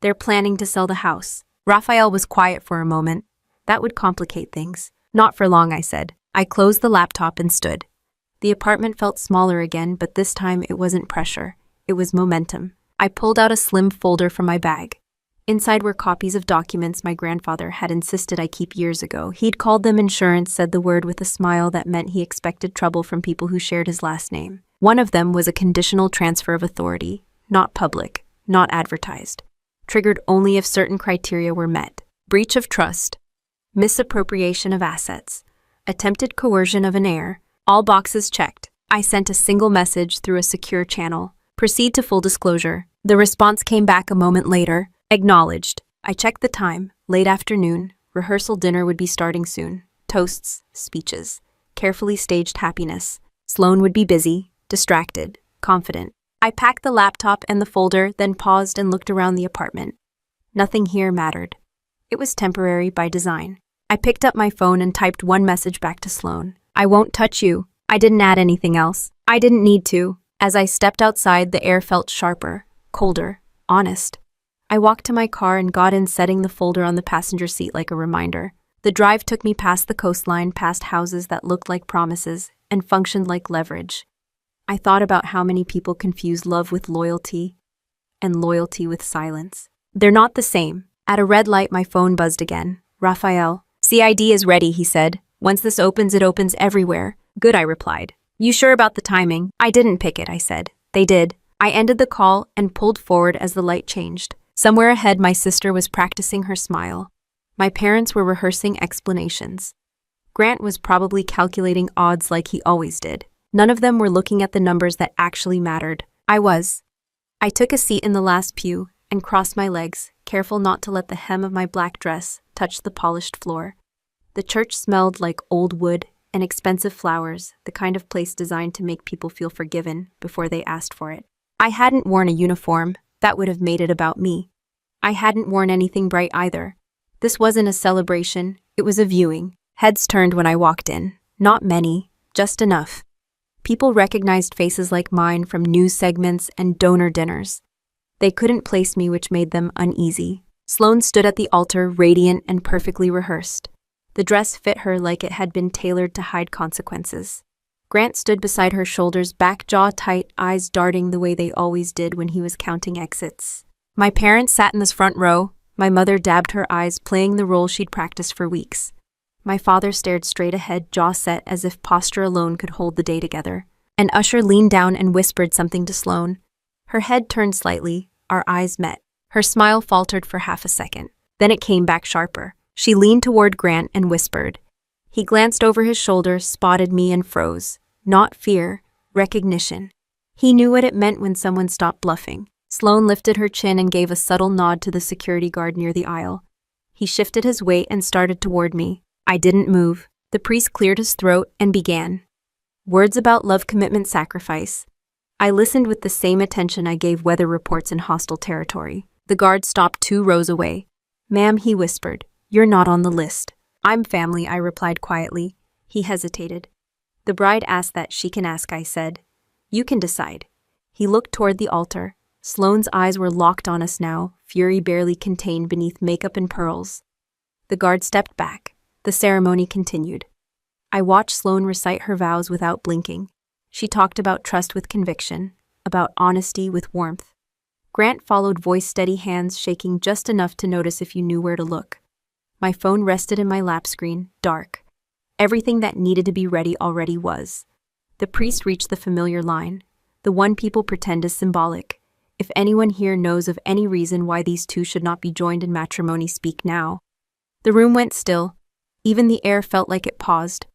Speaker 2: They're planning to sell the house. Raphael was quiet for a moment. That would complicate things. Not for long, I said. I closed the laptop and stood. The apartment felt smaller again, but this time it wasn't pressure. It was momentum. I pulled out a slim folder from my bag. Inside were copies of documents my grandfather had insisted I keep years ago. He'd called them insurance, said the word with a smile that meant he expected trouble from people who shared his last name. One of them was a conditional transfer of authority. Not public, not advertised. Triggered only if certain criteria were met. Breach of trust. Misappropriation of assets. Attempted coercion of an heir. All boxes checked. I sent a single message through a secure channel. Proceed to full disclosure. The response came back a moment later. Acknowledged. I checked the time. Late afternoon. Rehearsal dinner would be starting soon. Toasts, speeches. Carefully staged happiness. Sloan would be busy, distracted, confident. I packed the laptop and the folder, then paused and looked around the apartment. Nothing here mattered. It was temporary by design. I picked up my phone and typed one message back to Sloan. I won't touch you. I didn't add anything else. I didn't need to. As I stepped outside, the air felt sharper, colder, honest. I walked to my car and got in, setting the folder on the passenger seat like a reminder. The drive took me past the coastline, past houses that looked like promises and functioned like leverage. I thought about how many people confuse love with loyalty and loyalty with silence. They're not the same. At a red light, my phone buzzed again. Raphael. CID is ready, he said. Once this opens, it opens everywhere. Good, I replied. You sure about the timing? I didn't pick it, I said. They did. I ended the call and pulled forward as the light changed. Somewhere ahead, my sister was practicing her smile. My parents were rehearsing explanations. Grant was probably calculating odds like he always did. None of them were looking at the numbers that actually mattered. I was. I took a seat in the last pew and crossed my legs, careful not to let the hem of my black dress touch the polished floor. The church smelled like old wood and expensive flowers, the kind of place designed to make people feel forgiven before they asked for it. I hadn't worn a uniform. That would have made it about me. I hadn't worn anything bright either. This wasn't a celebration. It was a viewing. Heads turned when I walked in. Not many, just enough. People recognized faces like mine from news segments and donor dinners. They couldn't place me, which made them uneasy. Sloan stood at the altar, radiant and perfectly rehearsed. The dress fit her like it had been tailored to hide consequences. Grant stood beside her, shoulders back, jaw tight, eyes darting the way they always did when he was counting exits. My parents sat in this front row. My mother dabbed her eyes, playing the role she'd practiced for weeks. My father stared straight ahead, jaw set, as if posture alone could hold the day together. An usher leaned down and whispered something to Sloan. Her head turned slightly, our eyes met. Her smile faltered for half a second. Then it came back sharper. She leaned toward Grant and whispered. He glanced over his shoulder, spotted me, and froze. Not fear, recognition. He knew what it meant when someone stopped bluffing. Sloane lifted her chin and gave a subtle nod to the security guard near the aisle. He shifted his weight and started toward me. I didn't move. The priest cleared his throat and began. Words about love, commitment, sacrifice. I listened with the same attention I gave weather reports in hostile territory. The guard stopped 2 rows away. Ma'am, he whispered, you're not on the list. I'm family, I replied quietly. He hesitated. The bride asked that, she can ask, I said. You can decide. He looked toward the altar. Sloane's eyes were locked on us now, fury barely contained beneath makeup and pearls. The guard stepped back. The ceremony continued. I watched Sloane recite her vows without blinking. She talked about trust with conviction, about honesty with warmth. Grant followed, voice steady, hands shaking just enough to notice if you knew where to look. My phone rested in my lap screen, dark. Everything that needed to be ready already was. The priest reached the familiar line, the one people pretend is symbolic. If anyone here knows of any reason why these two should not be joined in matrimony, speak now. The room went still. Even the air felt like it paused.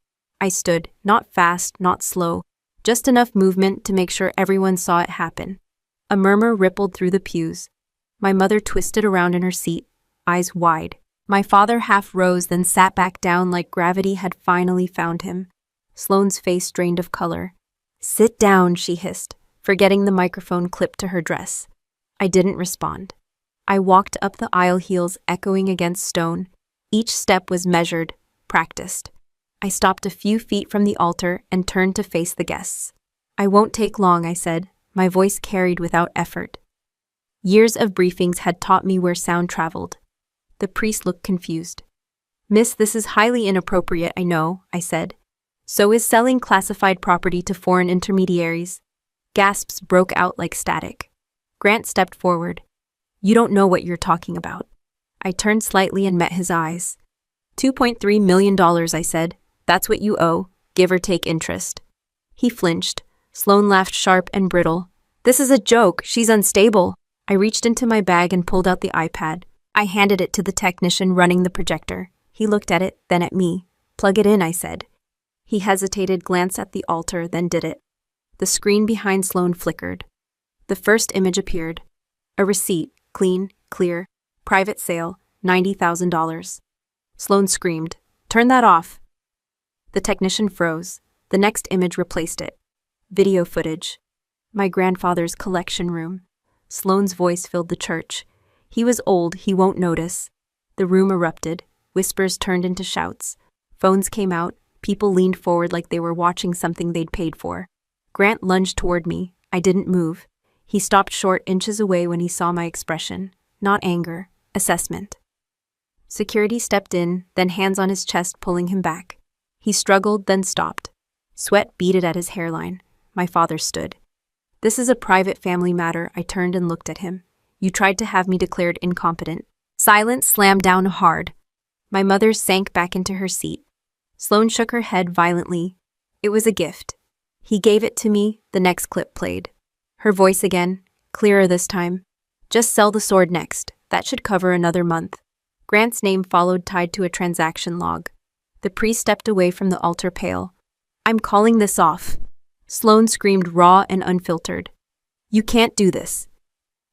Speaker 2: I stood, not fast, not slow, just enough movement to make sure everyone saw it happen. A murmur rippled through the pews. My mother twisted around in her seat, eyes wide. My father half rose, then sat back down like gravity had finally found him. Sloane's face drained of color. Sit down, she hissed, forgetting the microphone clipped to her dress. I didn't respond. I walked up the aisle, heels echoing against stone. Each step was measured, practiced. I stopped a few feet from the altar and turned to face the guests. I won't take long, I said, my voice carried without effort. Years of briefings had taught me where sound traveled. The priest looked confused. Miss, this is highly inappropriate, I know, I said. So is selling classified property to foreign intermediaries. Gasps broke out like static. Grant stepped forward. You don't know what you're talking about. I turned slightly and met his eyes. $2.3 million, I said. That's what you owe, give or take interest. He flinched. Sloane laughed sharp and brittle. This is a joke, she's unstable. I reached into my bag and pulled out the iPad. I handed it to the technician running the projector. He looked at it, then at me. Plug it in, I said. He hesitated, glanced at the altar, then did it. The screen behind Sloane flickered. The first image appeared. A receipt, clean, clear, private sale, $90,000. Sloane screamed, "Turn that off!" The technician froze. The next image replaced it. Video footage. My grandfather's collection room. Sloane's voice filled the church. He was old, he won't notice. The room erupted. Whispers turned into shouts. Phones came out. People leaned forward like they were watching something they'd paid for. Grant lunged toward me. I didn't move. He stopped short, inches away when he saw my expression. Not anger. Assessment. Security stepped in, then hands on his chest, pulling him back. He struggled, then stopped. Sweat beaded at his hairline. My father stood. This is a private family matter. I turned and looked at him. You tried to have me declared incompetent. Silence slammed down hard. My mother sank back into her seat. Sloane shook her head violently. It was a gift. He gave it to me. The next clip played. Her voice again, clearer this time. Just sell the sword next. That should cover another month. Grant's name followed, tied to a transaction log. The priest stepped away from the altar, pale. I'm calling this off. Sloane screamed, raw and unfiltered. You can't do this.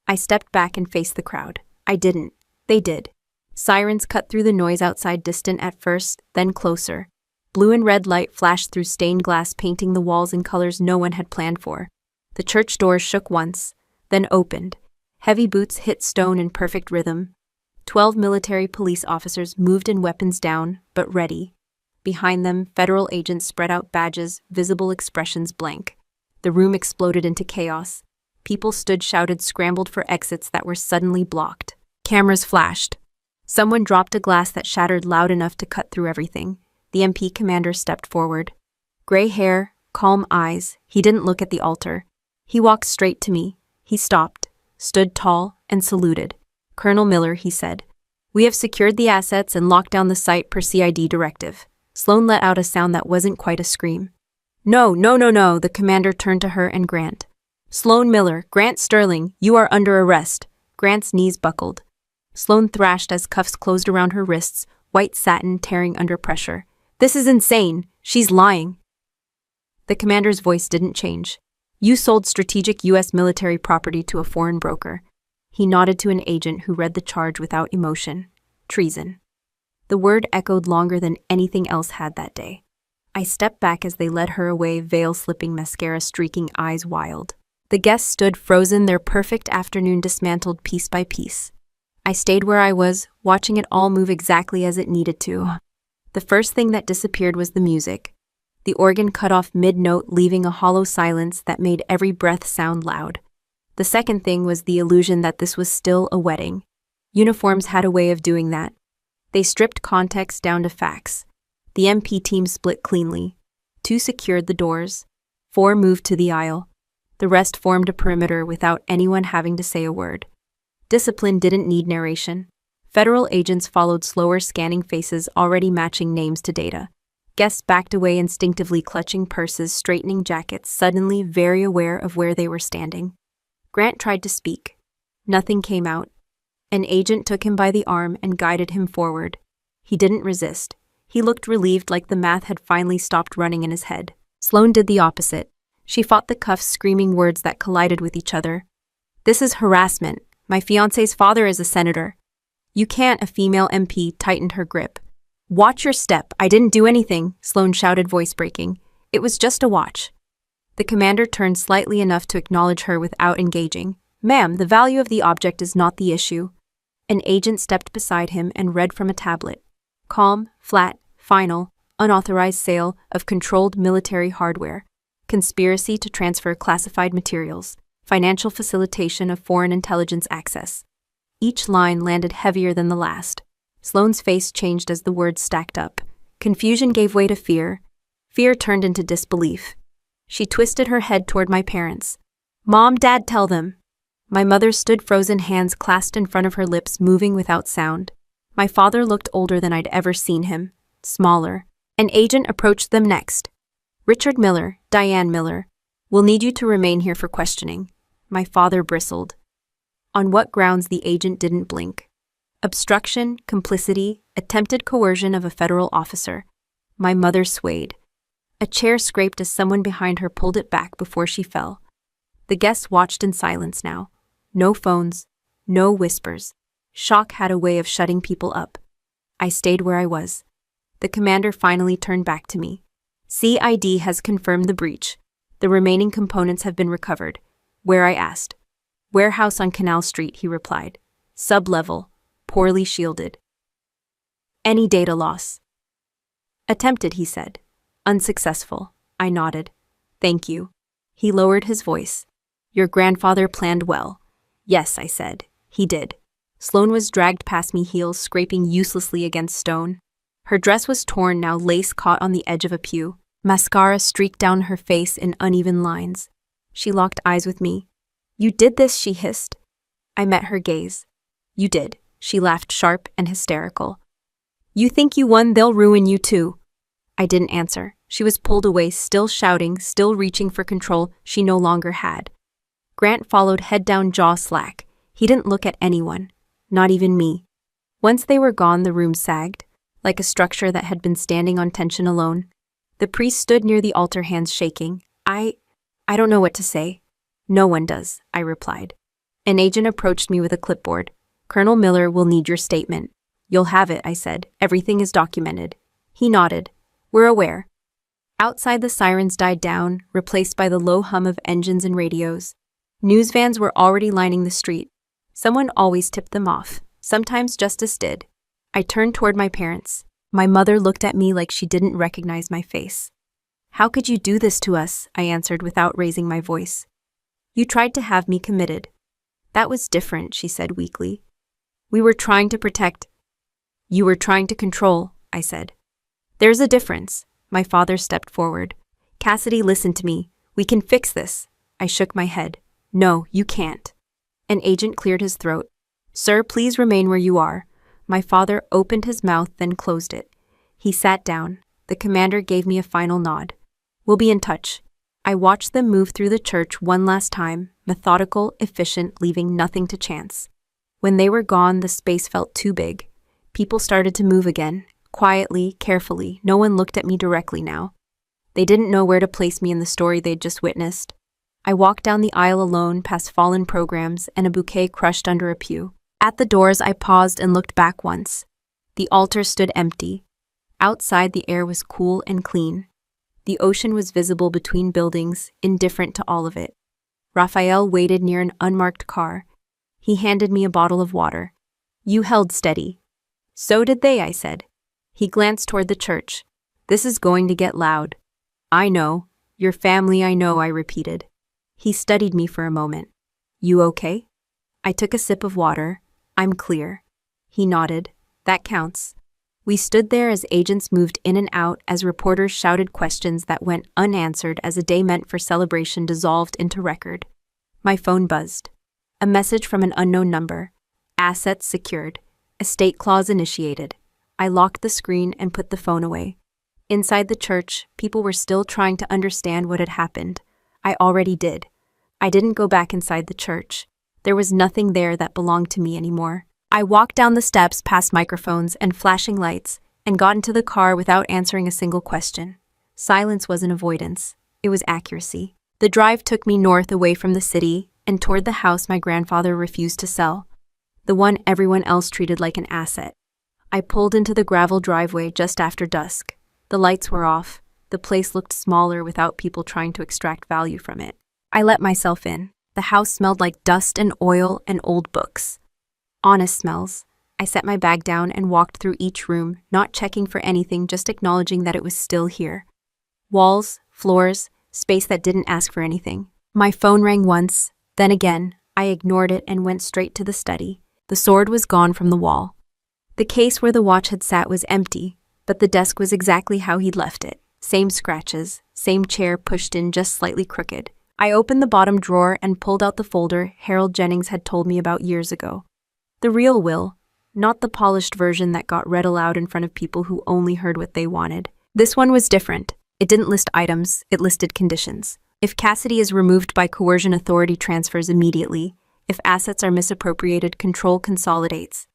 Speaker 2: I stepped back and faced the crowd. I didn't. They did. Sirens cut through the noise outside, distant at first, then closer. Blue and red light flashed through stained glass, painting the walls in colors no one had planned for. The church doors shook once, then opened. Heavy boots hit stone in perfect rhythm. 12 military police officers moved in, weapons down, but ready. Behind them, federal agents spread out badges, visible expressions blank. The room exploded into chaos. People stood, shouted, scrambled for exits that were suddenly blocked. Cameras flashed. Someone dropped a glass that shattered loud enough to cut through everything. The MP commander stepped forward. Gray hair, calm eyes. He didn't look at the altar. He walked straight to me. He stopped, stood tall, and saluted. Colonel Miller, he said. We have secured the assets and locked down the site per CID directive. Sloane let out a sound that wasn't quite a scream. No, no, no, no, the commander turned to her and Grant. Sloan Miller, Grant Sterling, you are under arrest. Grant's knees buckled. Sloan thrashed as cuffs closed around her wrists, white satin tearing under pressure. This is insane. She's lying. The commander's voice didn't change. You sold strategic U.S. military property to a foreign broker. He nodded to an agent who read the charge without emotion. Treason. The word echoed longer than anything else had that day. I stepped back as they led her away, veil slipping, mascara streaking, eyes wild. The guests stood frozen, their perfect afternoon dismantled piece by piece. I stayed where I was, watching it all move exactly as it needed to. The first thing that disappeared was the music. The organ cut off mid-note, leaving a hollow silence that made every breath sound loud. The second thing was the illusion that this was still a wedding. Uniforms had a way of doing that. They stripped context down to facts. The MP team split cleanly. 2 secured the doors. 4 moved to the aisle. The rest formed a perimeter without anyone having to say a word. Discipline didn't need narration. Federal agents followed, slower, scanning faces already matching names to data. Guests backed away, instinctively clutching purses, straightening jackets, suddenly very aware of where they were standing. Grant tried to speak. Nothing came out. An agent took him by the arm and guided him forward. He didn't resist. He looked relieved, like the math had finally stopped running in his head. Sloan did the opposite. She fought the cuffs, screaming words that collided with each other. This is harassment. My fiancé's father is a senator. You can't, a female MP tightened her grip. Watch your step. I didn't do anything, Sloan shouted, voice breaking. It was just a watch. The commander turned slightly enough to acknowledge her without engaging. Ma'am, the value of the object is not the issue. An agent stepped beside him and read from a tablet. Calm, flat, final, unauthorized sale of controlled military hardware. Conspiracy to transfer classified materials. Financial facilitation of foreign intelligence access. Each line landed heavier than the last. Sloane's face changed as the words stacked up. Confusion gave way to fear. Fear turned into disbelief. She twisted her head toward my parents. Mom, Dad, tell them. My mother stood frozen, hands clasped in front of her lips, moving without sound. My father looked older than I'd ever seen him. Smaller. An agent approached them next. Richard Miller, Diane Miller. We'll need you to remain here for questioning. My father bristled. On what grounds? The agent didn't blink. Obstruction, complicity, attempted coercion of a federal officer. My mother swayed. A chair scraped as someone behind her pulled it back before she fell. The guests watched in silence now. No phones, no whispers. Shock had a way of shutting people up. I stayed where I was. The commander finally turned back to me. CID has confirmed the breach. The remaining components have been recovered. Where? I asked. Warehouse on Canal Street, he replied. Sub-level, poorly shielded. Any data loss? Attempted, he said. Unsuccessful. I nodded. Thank you. He lowered his voice. Your grandfather planned well. Yes, I said. He did. Sloan was dragged past me, heels scraping uselessly against stone. Her dress was torn now, lace caught on the edge of a pew. Mascara streaked down her face in uneven lines. She locked eyes with me. You did this, she hissed. I met her gaze. You did. She laughed, sharp and hysterical. You think you won, they'll ruin you too. I didn't answer. She was pulled away, still shouting, still reaching for control she no longer had. Grant followed, head down, jaw slack. He didn't look at anyone, not even me. Once they were gone, the room sagged, like a structure that had been standing on tension alone. The priest stood near the altar, hands shaking. I don't know what to say. No one does, I replied. An agent approached me with a clipboard. Colonel Miller will need your statement. You'll have it, I said. Everything is documented. He nodded. We're aware. Outside, the sirens died down, replaced by the low hum of engines and radios. News vans were already lining the street. Someone always tipped them off. Sometimes justice did. I turned toward my parents. My mother looked at me like she didn't recognize my face. How could you do this to us? I answered without raising my voice. You tried to have me committed. That was different, she said weakly. We were trying to protect. You were trying to control, I said. There's a difference. My father stepped forward. Cassidy, listen to me. We can fix this. I shook my head. No, you can't. An agent cleared his throat. Sir, please remain where you are. My father opened his mouth, then closed it. He sat down. The commander gave me a final nod. We'll be in touch. I I watched them move through the church one last time, methodical, efficient, leaving nothing to chance. When they were gone, the space felt too big. People started to move again, quietly, carefully. No one looked at me directly now. They didn't know where to place me in the story they'd just witnessed. I walked down the aisle alone, past fallen programs and a bouquet crushed under a pew. At the doors, I paused and looked back once. The altar stood empty. Outside, the air was cool and clean. The ocean was visible between buildings, indifferent to all of it. Raphael waited near an unmarked car. He handed me a bottle of water. You held steady. So did they, I said. He glanced toward the church. This is going to get loud. I know. Your family, I know, I repeated. He studied me for a moment. You okay? I took a sip of water. I'm clear. He nodded. That counts. We stood there as agents moved in and out, as reporters shouted questions that went unanswered, as a day meant for celebration dissolved into record. My phone buzzed. A message from an unknown number. Assets secured. Estate clause initiated. I locked the screen and put the phone away. Inside the church, people were still trying to understand what had happened. I already did. I didn't go back inside the church. There was nothing there that belonged to me anymore. I walked down the steps past microphones and flashing lights and got into the car without answering a single question. Silence wasn't avoidance. It was accuracy. The drive took me north away from the city and toward the house my grandfather refused to sell, the one everyone else treated like an asset. I pulled into the gravel driveway just after dusk. The lights were off. The place looked smaller without people trying to extract value from it. I let myself in. The house smelled like dust and oil and old books. Honest smells. I set my bag down and walked through each room, not checking for anything, just acknowledging that it was still here. Walls, floors, space that didn't ask for anything. My phone rang once, then again. I ignored it and went straight to the study. The sword was gone from the wall. The case where the watch had sat was empty, but the desk was exactly how he'd left it. Same scratches, same chair pushed in just slightly crooked. I opened the bottom drawer and pulled out the folder Harold Jennings had told me about years ago. The real will, not the polished version that got read aloud in front of people who only heard what they wanted. This one was different. It didn't list items, it listed conditions. If Cassidy is removed by coercion, authority transfers immediately. If assets are misappropriated, control consolidates.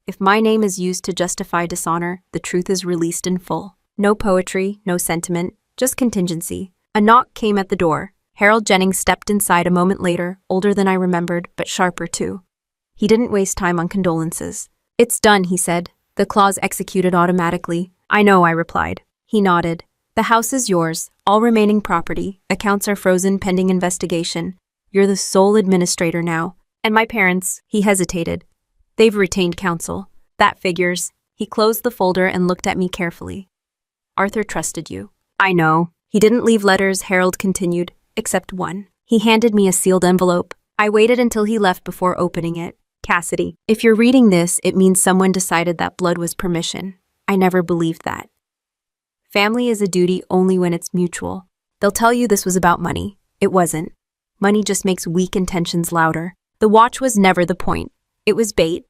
Speaker 2: If my name is used to justify dishonor, the truth is released in full. No poetry, no sentiment, just contingency. A knock came at the door. Harold Jennings stepped inside a moment later, older than I remembered, but sharper too. He didn't waste time on condolences. It's done, he said. The clause executed automatically. I know, I replied. He nodded. The house is yours, all remaining property. Accounts are frozen pending investigation. You're the sole administrator now. And my parents, he hesitated. They've retained counsel. That figures. He closed the folder and looked at me carefully. Arthur trusted you. I know. He didn't leave letters, Harold continued, except one. He handed me a sealed envelope. I waited until he left before opening it. Cassidy, if you're reading this, it means someone decided that blood was permission. I never believed that. Family is a duty only when it's mutual. They'll tell you this was about money. It wasn't. Money just makes weak intentions louder. The watch was never the point. It was bait.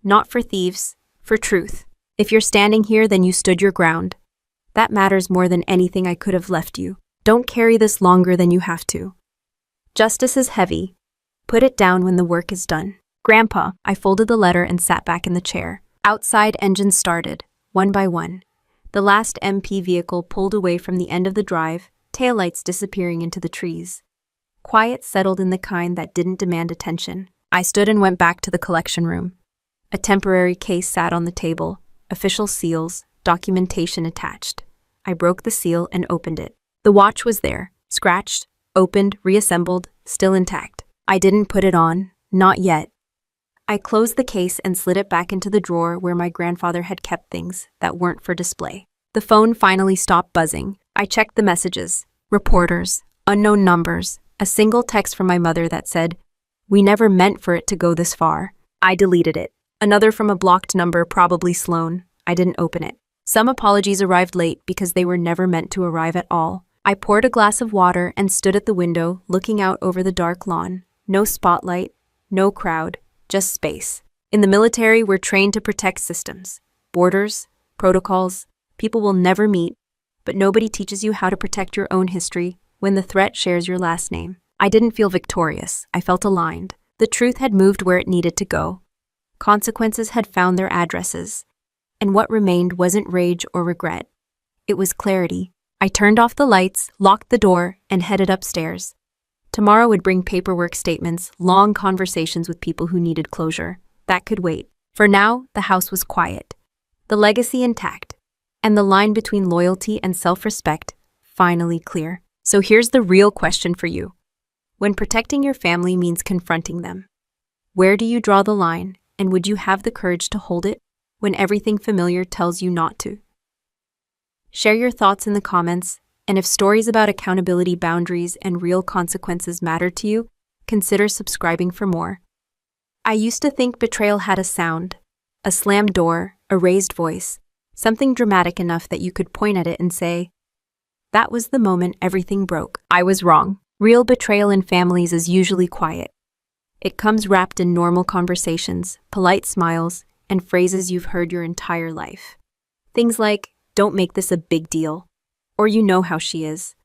Speaker 2: Not for thieves, for truth. If you're standing here, then you stood your ground. That matters more than anything I could have left you. Don't carry this longer than you have to. Justice is heavy. Put it down when the work is done. Grandpa, I folded the letter and sat back in the chair. Outside, engines started, one by one. The last MP vehicle pulled away from the end of the drive, taillights disappearing into the trees. Quiet settled in the kind that didn't demand attention. I stood and went back to the collection room. A temporary case sat on the table, official seals, documentation attached. I broke the seal and opened it. The watch was there, scratched, opened, reassembled, still intact. I didn't put it on, not yet. I closed the case and slid it back into the drawer where my grandfather had kept things that weren't for display. The phone finally stopped buzzing. I checked the messages. Reporters, unknown numbers, a single text from my mother that said, "We never meant for it to go this far." I deleted it. Another from a blocked number, probably Sloan. I didn't open it. Some apologies arrived late because they were never meant to arrive at all. I poured a glass of water and stood at the window, looking out over the dark lawn. No spotlight, no crowd, just space. In the military, we're trained to protect systems, borders, protocols. People will never meet, but nobody teaches you how to protect your own history, when the threat shares your last name. I didn't feel victorious. I felt aligned. The truth had moved where it needed to go. Consequences had found their addresses. And what remained wasn't rage or regret. It was clarity. I turned off the lights, locked the door, and headed upstairs. Tomorrow would bring paperwork statements, long conversations with people who needed closure. That could wait. For now, the house was quiet. The legacy intact. And the line between loyalty and self-respect finally clear. So here's the real question for you. When protecting your family means confronting them, where do you draw the line, and would you have the courage to hold it when everything familiar tells you not to? Share your thoughts in the comments, and if stories about accountability, boundaries, and real consequences matter to you, consider subscribing for more. I used to think betrayal had a sound, a slammed door, a raised voice, something dramatic enough that you could point at it and say, "That was the moment everything broke." I was wrong. Real betrayal in families is usually quiet. It comes wrapped in normal conversations, polite smiles, and phrases you've heard your entire life. Things like, "Don't make this a big deal," or "You know how she is,"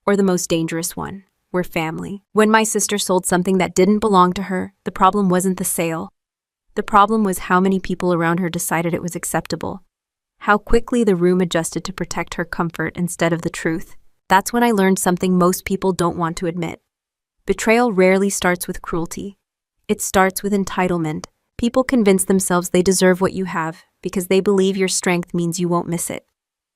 Speaker 2: or the most dangerous one, "We're family." When my sister sold something that didn't belong to her, the problem wasn't the sale. The problem was how many people around her decided it was acceptable. How quickly the room adjusted to protect her comfort instead of the truth. That's when I learned something most people don't want to admit. Betrayal rarely starts with cruelty. It starts with entitlement. People convince themselves they deserve what you have because they believe your strength means you won't miss it.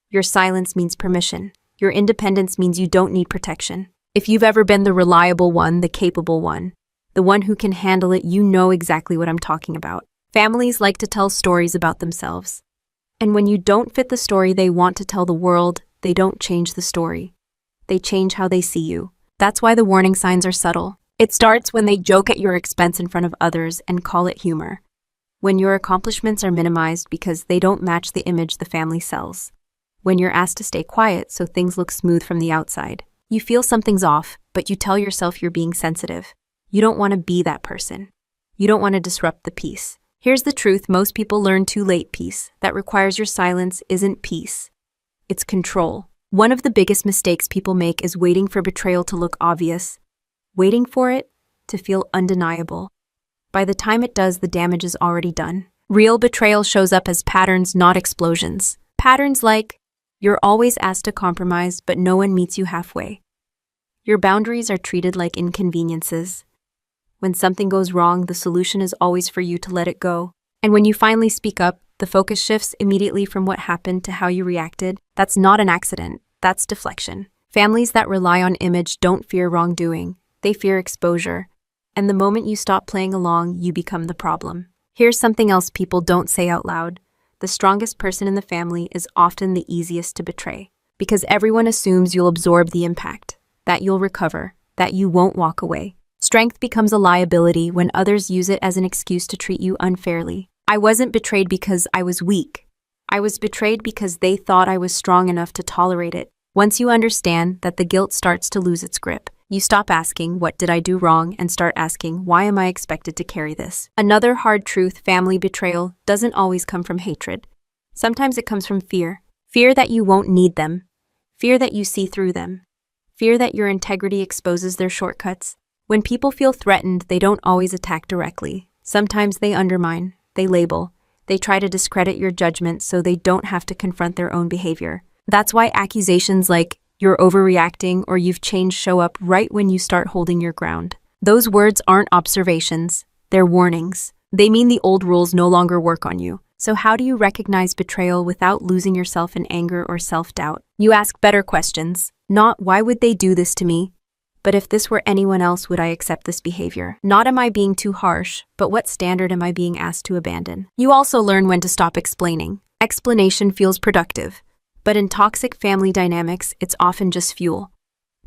Speaker 2: Your silence means permission. Your independence means you don't need protection. If you've ever been the reliable one, the capable one, the one who can handle it, you know exactly what I'm talking about. Families like to tell stories about themselves. And when you don't fit the story they want to tell the world, they don't change the story. They change how they see you. That's why the warning signs are subtle. It starts when they joke at your expense in front of others and call it humor. When your accomplishments are minimized because they don't match the image the family sells. When you're asked to stay quiet so things look smooth from the outside. You feel something's off, but you tell yourself you're being sensitive. You don't want to be that person. You don't want to disrupt the peace. Here's the truth most people learn too late: peace that requires your silence isn't peace. It's control. One of the biggest mistakes people make is waiting for betrayal to look obvious, waiting for it to feel undeniable. By the time it does, the damage is already done. Real betrayal shows up as patterns, not explosions. Patterns like, you're always asked to compromise, but no one meets you halfway. Your boundaries are treated like inconveniences. When something goes wrong, the solution is always for you to let it go. And when you finally speak up, the focus shifts immediately from what happened to how you reacted. That's not an accident. That's deflection. Families that rely on image don't fear wrongdoing. They fear exposure. And the moment you stop playing along, you become the problem. Here's something else people don't say out loud. The strongest person in the family is often the easiest to betray. Because everyone assumes you'll absorb the impact, that you'll recover, that you won't walk away. Strength becomes a liability when others use it as an excuse to treat you unfairly. I wasn't betrayed because I was weak. I was betrayed because they thought I was strong enough to tolerate it. Once you understand that, the guilt starts to lose its grip. You stop asking, "What did I do wrong?" and start asking, "Why am I expected to carry this?" Another hard truth: family betrayal doesn't always come from hatred. Sometimes it comes from fear. Fear that you won't need them. Fear that you see through them. Fear that your integrity exposes their shortcuts. When people feel threatened, they don't always attack directly. Sometimes they undermine, they label, they try to discredit your judgment so they don't have to confront their own behavior. That's why accusations like, "You're overreacting," or "You've changed" show up right when you start holding your ground. Those words aren't observations, they're warnings. They mean the old rules no longer work on you. So how do you recognize betrayal without losing yourself in anger or self-doubt? You ask better questions. Not, "Why would they do this to me?" but "If this were anyone else, would I accept this behavior?" Not, "Am I being too harsh?" but "What standard am I being asked to abandon?" You also learn when to stop explaining. Explanation feels productive. But in toxic family dynamics, it's often just fuel.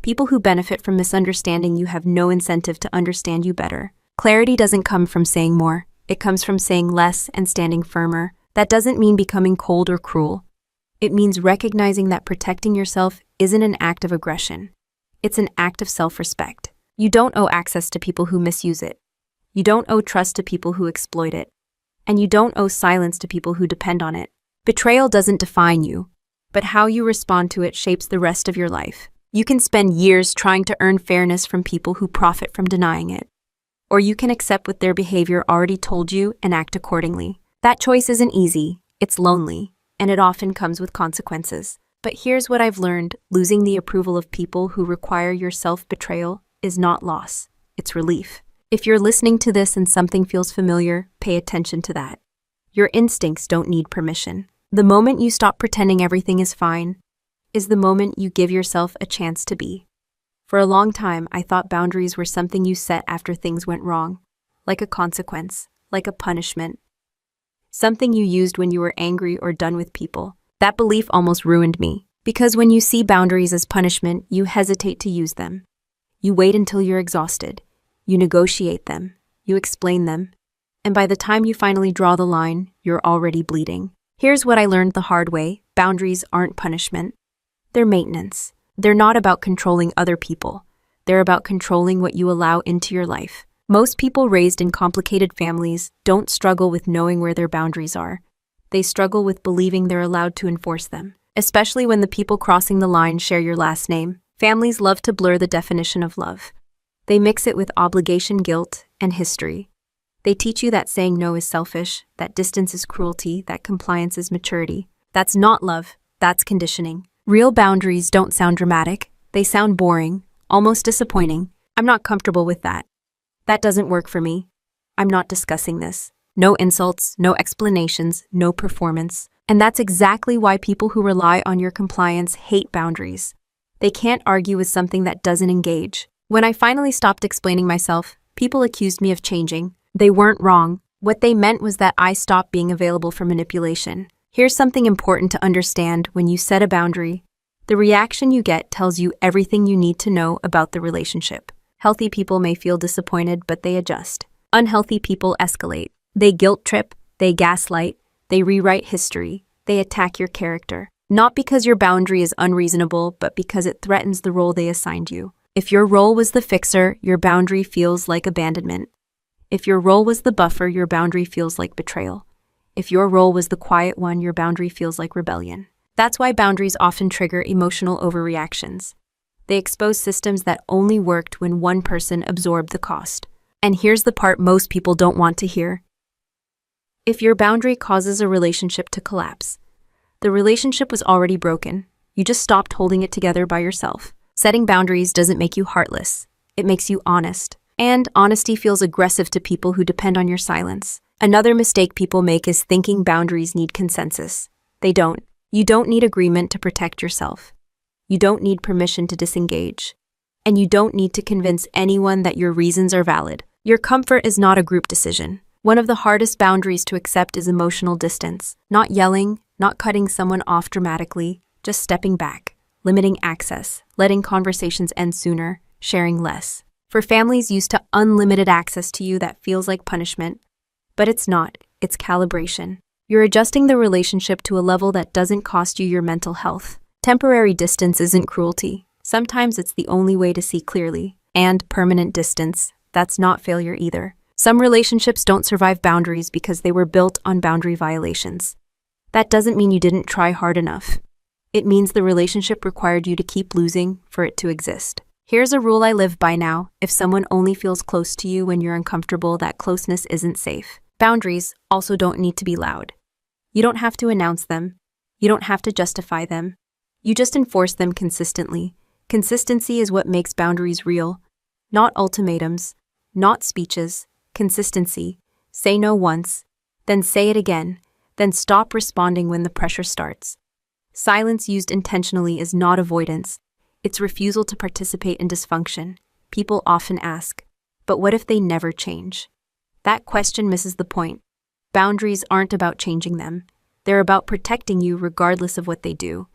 Speaker 2: People who benefit from misunderstanding you have no incentive to understand you better. Clarity doesn't come from saying more. It comes from saying less and standing firmer. That doesn't mean becoming cold or cruel. It means recognizing that protecting yourself isn't an act of aggression. It's an act of self-respect. You don't owe access to people who misuse it. You don't owe trust to people who exploit it. And you don't owe silence to people who depend on it. Betrayal doesn't define you, but how you respond to it shapes the rest of your life. You can spend years trying to earn fairness from people who profit from denying it. Or you can accept what their behavior already told you and act accordingly. That choice isn't easy, it's lonely, and it often comes with consequences. But here's what I've learned: losing the approval of people who require your self-betrayal is not loss, it's relief. If you're listening to this and something feels familiar, pay attention to that. Your instincts don't need permission. The moment you stop pretending everything is fine is the moment you give yourself a chance to be. For a long time, I thought boundaries were something you set after things went wrong, like a consequence, like a punishment, something you used when you were angry or done with people. That belief almost ruined me, because when you see boundaries as punishment, you hesitate to use them. You wait until you're exhausted. You negotiate them. You explain them. And by the time you finally draw the line, you're already bleeding. Here's what I learned the hard way: boundaries aren't punishment. They're maintenance. They're not about controlling other people. They're about controlling what you allow into your life. Most people raised in complicated families don't struggle with knowing where their boundaries are. They struggle with believing they're allowed to enforce them, especially when the people crossing the line share your last name. Families love to blur the definition of love. They mix it with obligation, guilt, and history. They teach you that saying no is selfish, that distance is cruelty, that compliance is maturity. That's not love, that's conditioning. Real boundaries don't sound dramatic. They sound boring, almost disappointing. I'm not comfortable with that. That doesn't work for me. I'm not discussing this. No insults, no explanations, no performance. And that's exactly why people who rely on your compliance hate boundaries. They can't argue with something that doesn't engage. When I finally stopped explaining myself, people accused me of changing. They weren't wrong. What they meant was that I stopped being available for manipulation. Here's something important to understand: when you set a boundary, the reaction you get tells you everything you need to know about the relationship. Healthy people may feel disappointed, but they adjust. Unhealthy people escalate. They guilt trip, they gaslight, they rewrite history, they attack your character. Not because your boundary is unreasonable, but because it threatens the role they assigned you. If your role was the fixer, your boundary feels like abandonment. If your role was the buffer, your boundary feels like betrayal. If your role was the quiet one, your boundary feels like rebellion. That's why boundaries often trigger emotional overreactions. They expose systems that only worked when one person absorbed the cost. And here's the part most people don't want to hear. If your boundary causes a relationship to collapse, the relationship was already broken. You just stopped holding it together by yourself. Setting boundaries doesn't make you heartless. It makes you honest. And honesty feels aggressive to people who depend on your silence. Another mistake people make is thinking boundaries need consensus. They don't. You don't need agreement to protect yourself. You don't need permission to disengage. And you don't need to convince anyone that your reasons are valid. Your comfort is not a group decision. One of the hardest boundaries to accept is emotional distance. Not yelling, not cutting someone off dramatically, just stepping back, limiting access, letting conversations end sooner, sharing less. For families used to unlimited access to you, that feels like punishment. But it's not, it's calibration. You're adjusting the relationship to a level that doesn't cost you your mental health. Temporary distance isn't cruelty. Sometimes it's the only way to see clearly. And permanent distance, that's not failure either. Some relationships don't survive boundaries because they were built on boundary violations. That doesn't mean you didn't try hard enough. It means the relationship required you to keep losing for it to exist. Here's a rule I live by now: if someone only feels close to you when you're uncomfortable, that closeness isn't safe. Boundaries also don't need to be loud. You don't have to announce them. You don't have to justify them. You just enforce them consistently. Consistency is what makes boundaries real. Not ultimatums, not speeches. Consistency. Say no once, then say it again, then stop responding when the pressure starts. Silence used intentionally is not avoidance. It's refusal to participate in dysfunction. People often ask, but what if they never change? That question misses the point. Boundaries aren't about changing them. They're about protecting you regardless of what they do.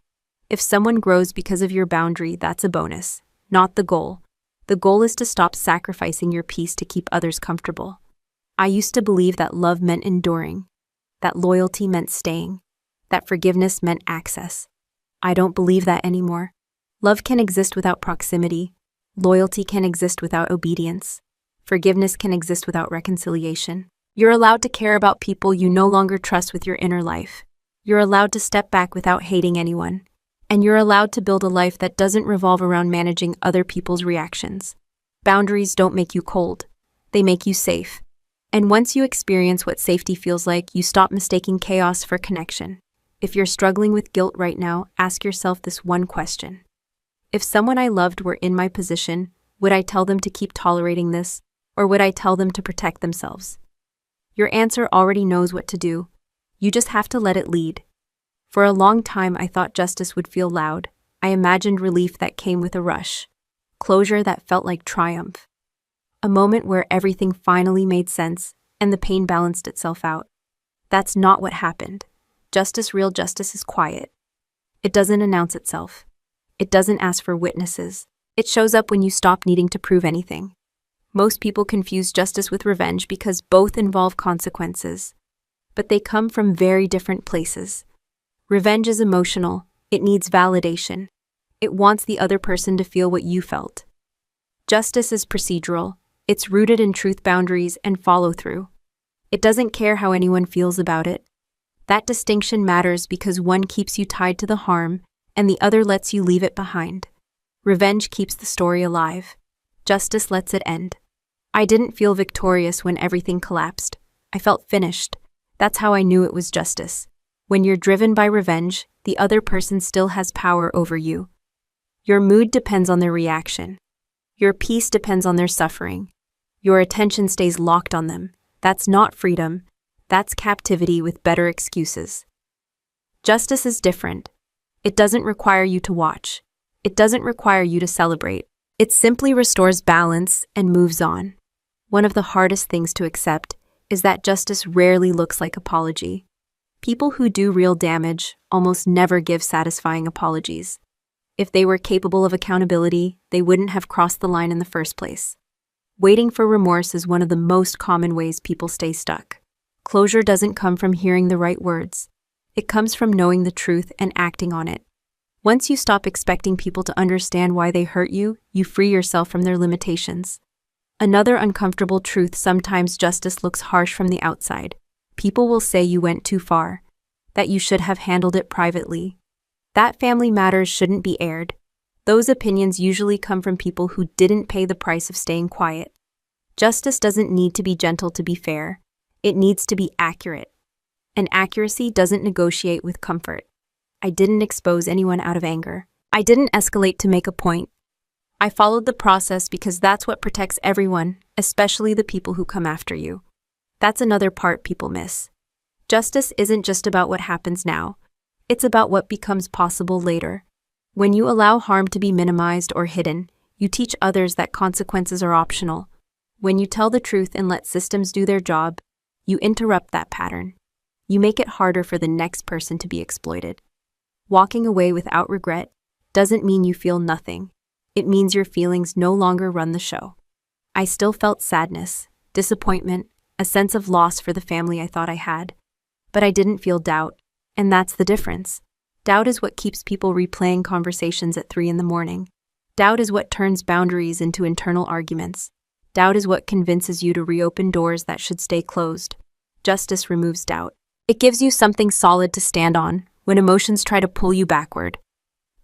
Speaker 2: If someone grows because of your boundary, that's a bonus, not the goal. The goal is to stop sacrificing your peace to keep others comfortable. I used to believe that love meant enduring, that loyalty meant staying, that forgiveness meant access. I don't believe that anymore. Love can exist without proximity. Loyalty can exist without obedience. Forgiveness can exist without reconciliation. You're allowed to care about people you no longer trust with your inner life. You're allowed to step back without hating anyone. And you're allowed to build a life that doesn't revolve around managing other people's reactions. Boundaries don't make you cold. They make you safe. And once you experience what safety feels like, you stop mistaking chaos for connection. If you're struggling with guilt right now, ask yourself this one question. If someone I loved were in my position, would I tell them to keep tolerating this, or would I tell them to protect themselves? Your answer already knows what to do. You just have to let it lead. For a long time, I thought justice would feel loud. I imagined relief that came with a rush, closure that felt like triumph. A moment where everything finally made sense and the pain balanced itself out. That's not what happened. Real justice is quiet. It doesn't announce itself. It doesn't ask for witnesses. It shows up when you stop needing to prove anything. Most people confuse justice with revenge because both involve consequences. But they come from very different places. Revenge is emotional. It needs validation. It wants the other person to feel what you felt. Justice is procedural. It's rooted in truth, boundaries, and follow-through. It doesn't care how anyone feels about it. That distinction matters because one keeps you tied to the harm, and the other lets you leave it behind. Revenge keeps the story alive. Justice lets it end. I didn't feel victorious when everything collapsed. I felt finished. That's how I knew it was justice. When you're driven by revenge, the other person still has power over you. Your mood depends on their reaction. Your peace depends on their suffering. Your attention stays locked on them. That's not freedom. That's captivity with better excuses. Justice is different. It doesn't require you to watch. It doesn't require you to celebrate. It simply restores balance and moves on. One of the hardest things to accept is that justice rarely looks like apology. People who do real damage almost never give satisfying apologies. If they were capable of accountability, they wouldn't have crossed the line in the first place. Waiting for remorse is one of the most common ways people stay stuck. Closure doesn't come from hearing the right words. It comes from knowing the truth and acting on it. Once you stop expecting people to understand why they hurt you, you free yourself from their limitations. Another uncomfortable truth: sometimes justice looks harsh from the outside. People will say you went too far, that you should have handled it privately. That family matters shouldn't be aired. Those opinions usually come from people who didn't pay the price of staying quiet. Justice doesn't need to be gentle to be fair. It needs to be accurate. And accuracy doesn't negotiate with comfort. I didn't expose anyone out of anger. I didn't escalate to make a point. I followed the process because that's what protects everyone, especially the people who come after you. That's another part people miss. Justice isn't just about what happens now. It's about what becomes possible later. When you allow harm to be minimized or hidden, you teach others that consequences are optional. When you tell the truth and let systems do their job, you interrupt that pattern. You make it harder for the next person to be exploited. Walking away without regret doesn't mean you feel nothing. It means your feelings no longer run the show. I still felt sadness, disappointment, a sense of loss for the family I thought I had. But I didn't feel doubt, and that's the difference. Doubt is what keeps people replaying conversations at 3 a.m. Doubt is what turns boundaries into internal arguments. Doubt is what convinces you to reopen doors that should stay closed. Justice removes doubt. It gives you something solid to stand on when emotions try to pull you backward.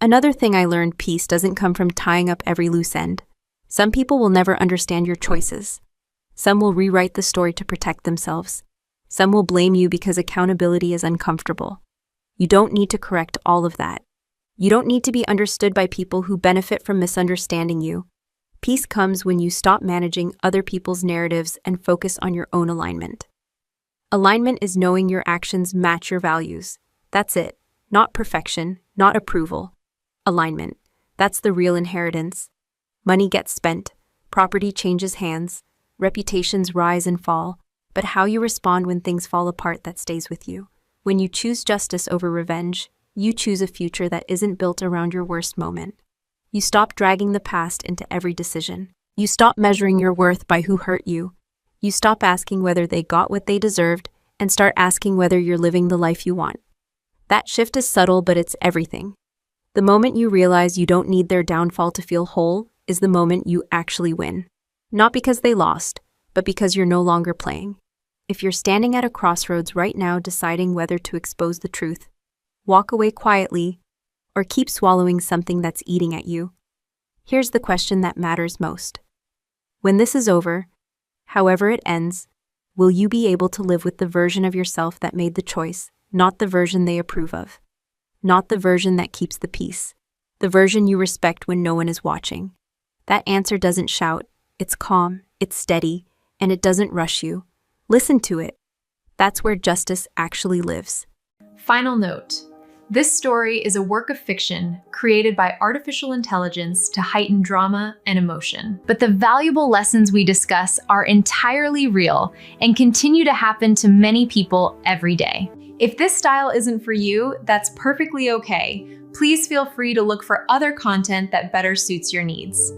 Speaker 2: Another thing I learned: peace doesn't come from tying up every loose end. Some people will never understand your choices. Some will rewrite the story to protect themselves. Some will blame you because accountability is uncomfortable. You don't need to correct all of that. You don't need to be understood by people who benefit from misunderstanding you. Peace comes when you stop managing other people's narratives and focus on your own alignment. Alignment is knowing your actions match your values. That's it. Not perfection, not approval. Alignment. That's the real inheritance. Money gets spent, property changes hands, reputations rise and fall, but how you respond when things fall apart, that stays with you. When you choose justice over revenge, you choose a future that isn't built around your worst moment. You stop dragging the past into every decision. You stop measuring your worth by who hurt you. You stop asking whether they got what they deserved and start asking whether you're living the life you want. That shift is subtle, but it's everything. The moment you realize you don't need their downfall to feel whole is the moment you actually win. Not because they lost, but because you're no longer playing. If you're standing at a crossroads right now deciding whether to expose the truth, walk away quietly, or keep swallowing something that's eating at you? Here's the question that matters most. When this is over, however it ends, will you be able to live with the version of yourself that made the choice, not the version they approve of? Not the version that keeps the peace, the version you respect when no one is watching. That answer doesn't shout, it's calm, it's steady, and it doesn't rush you. Listen to it. That's where justice actually lives.
Speaker 1: Final note. This story is a work of fiction created by artificial intelligence to heighten drama and emotion. But the valuable lessons we discuss are entirely real and continue to happen to many people every day. If this style isn't for you, that's perfectly okay. Please feel free to look for other content that better suits your needs.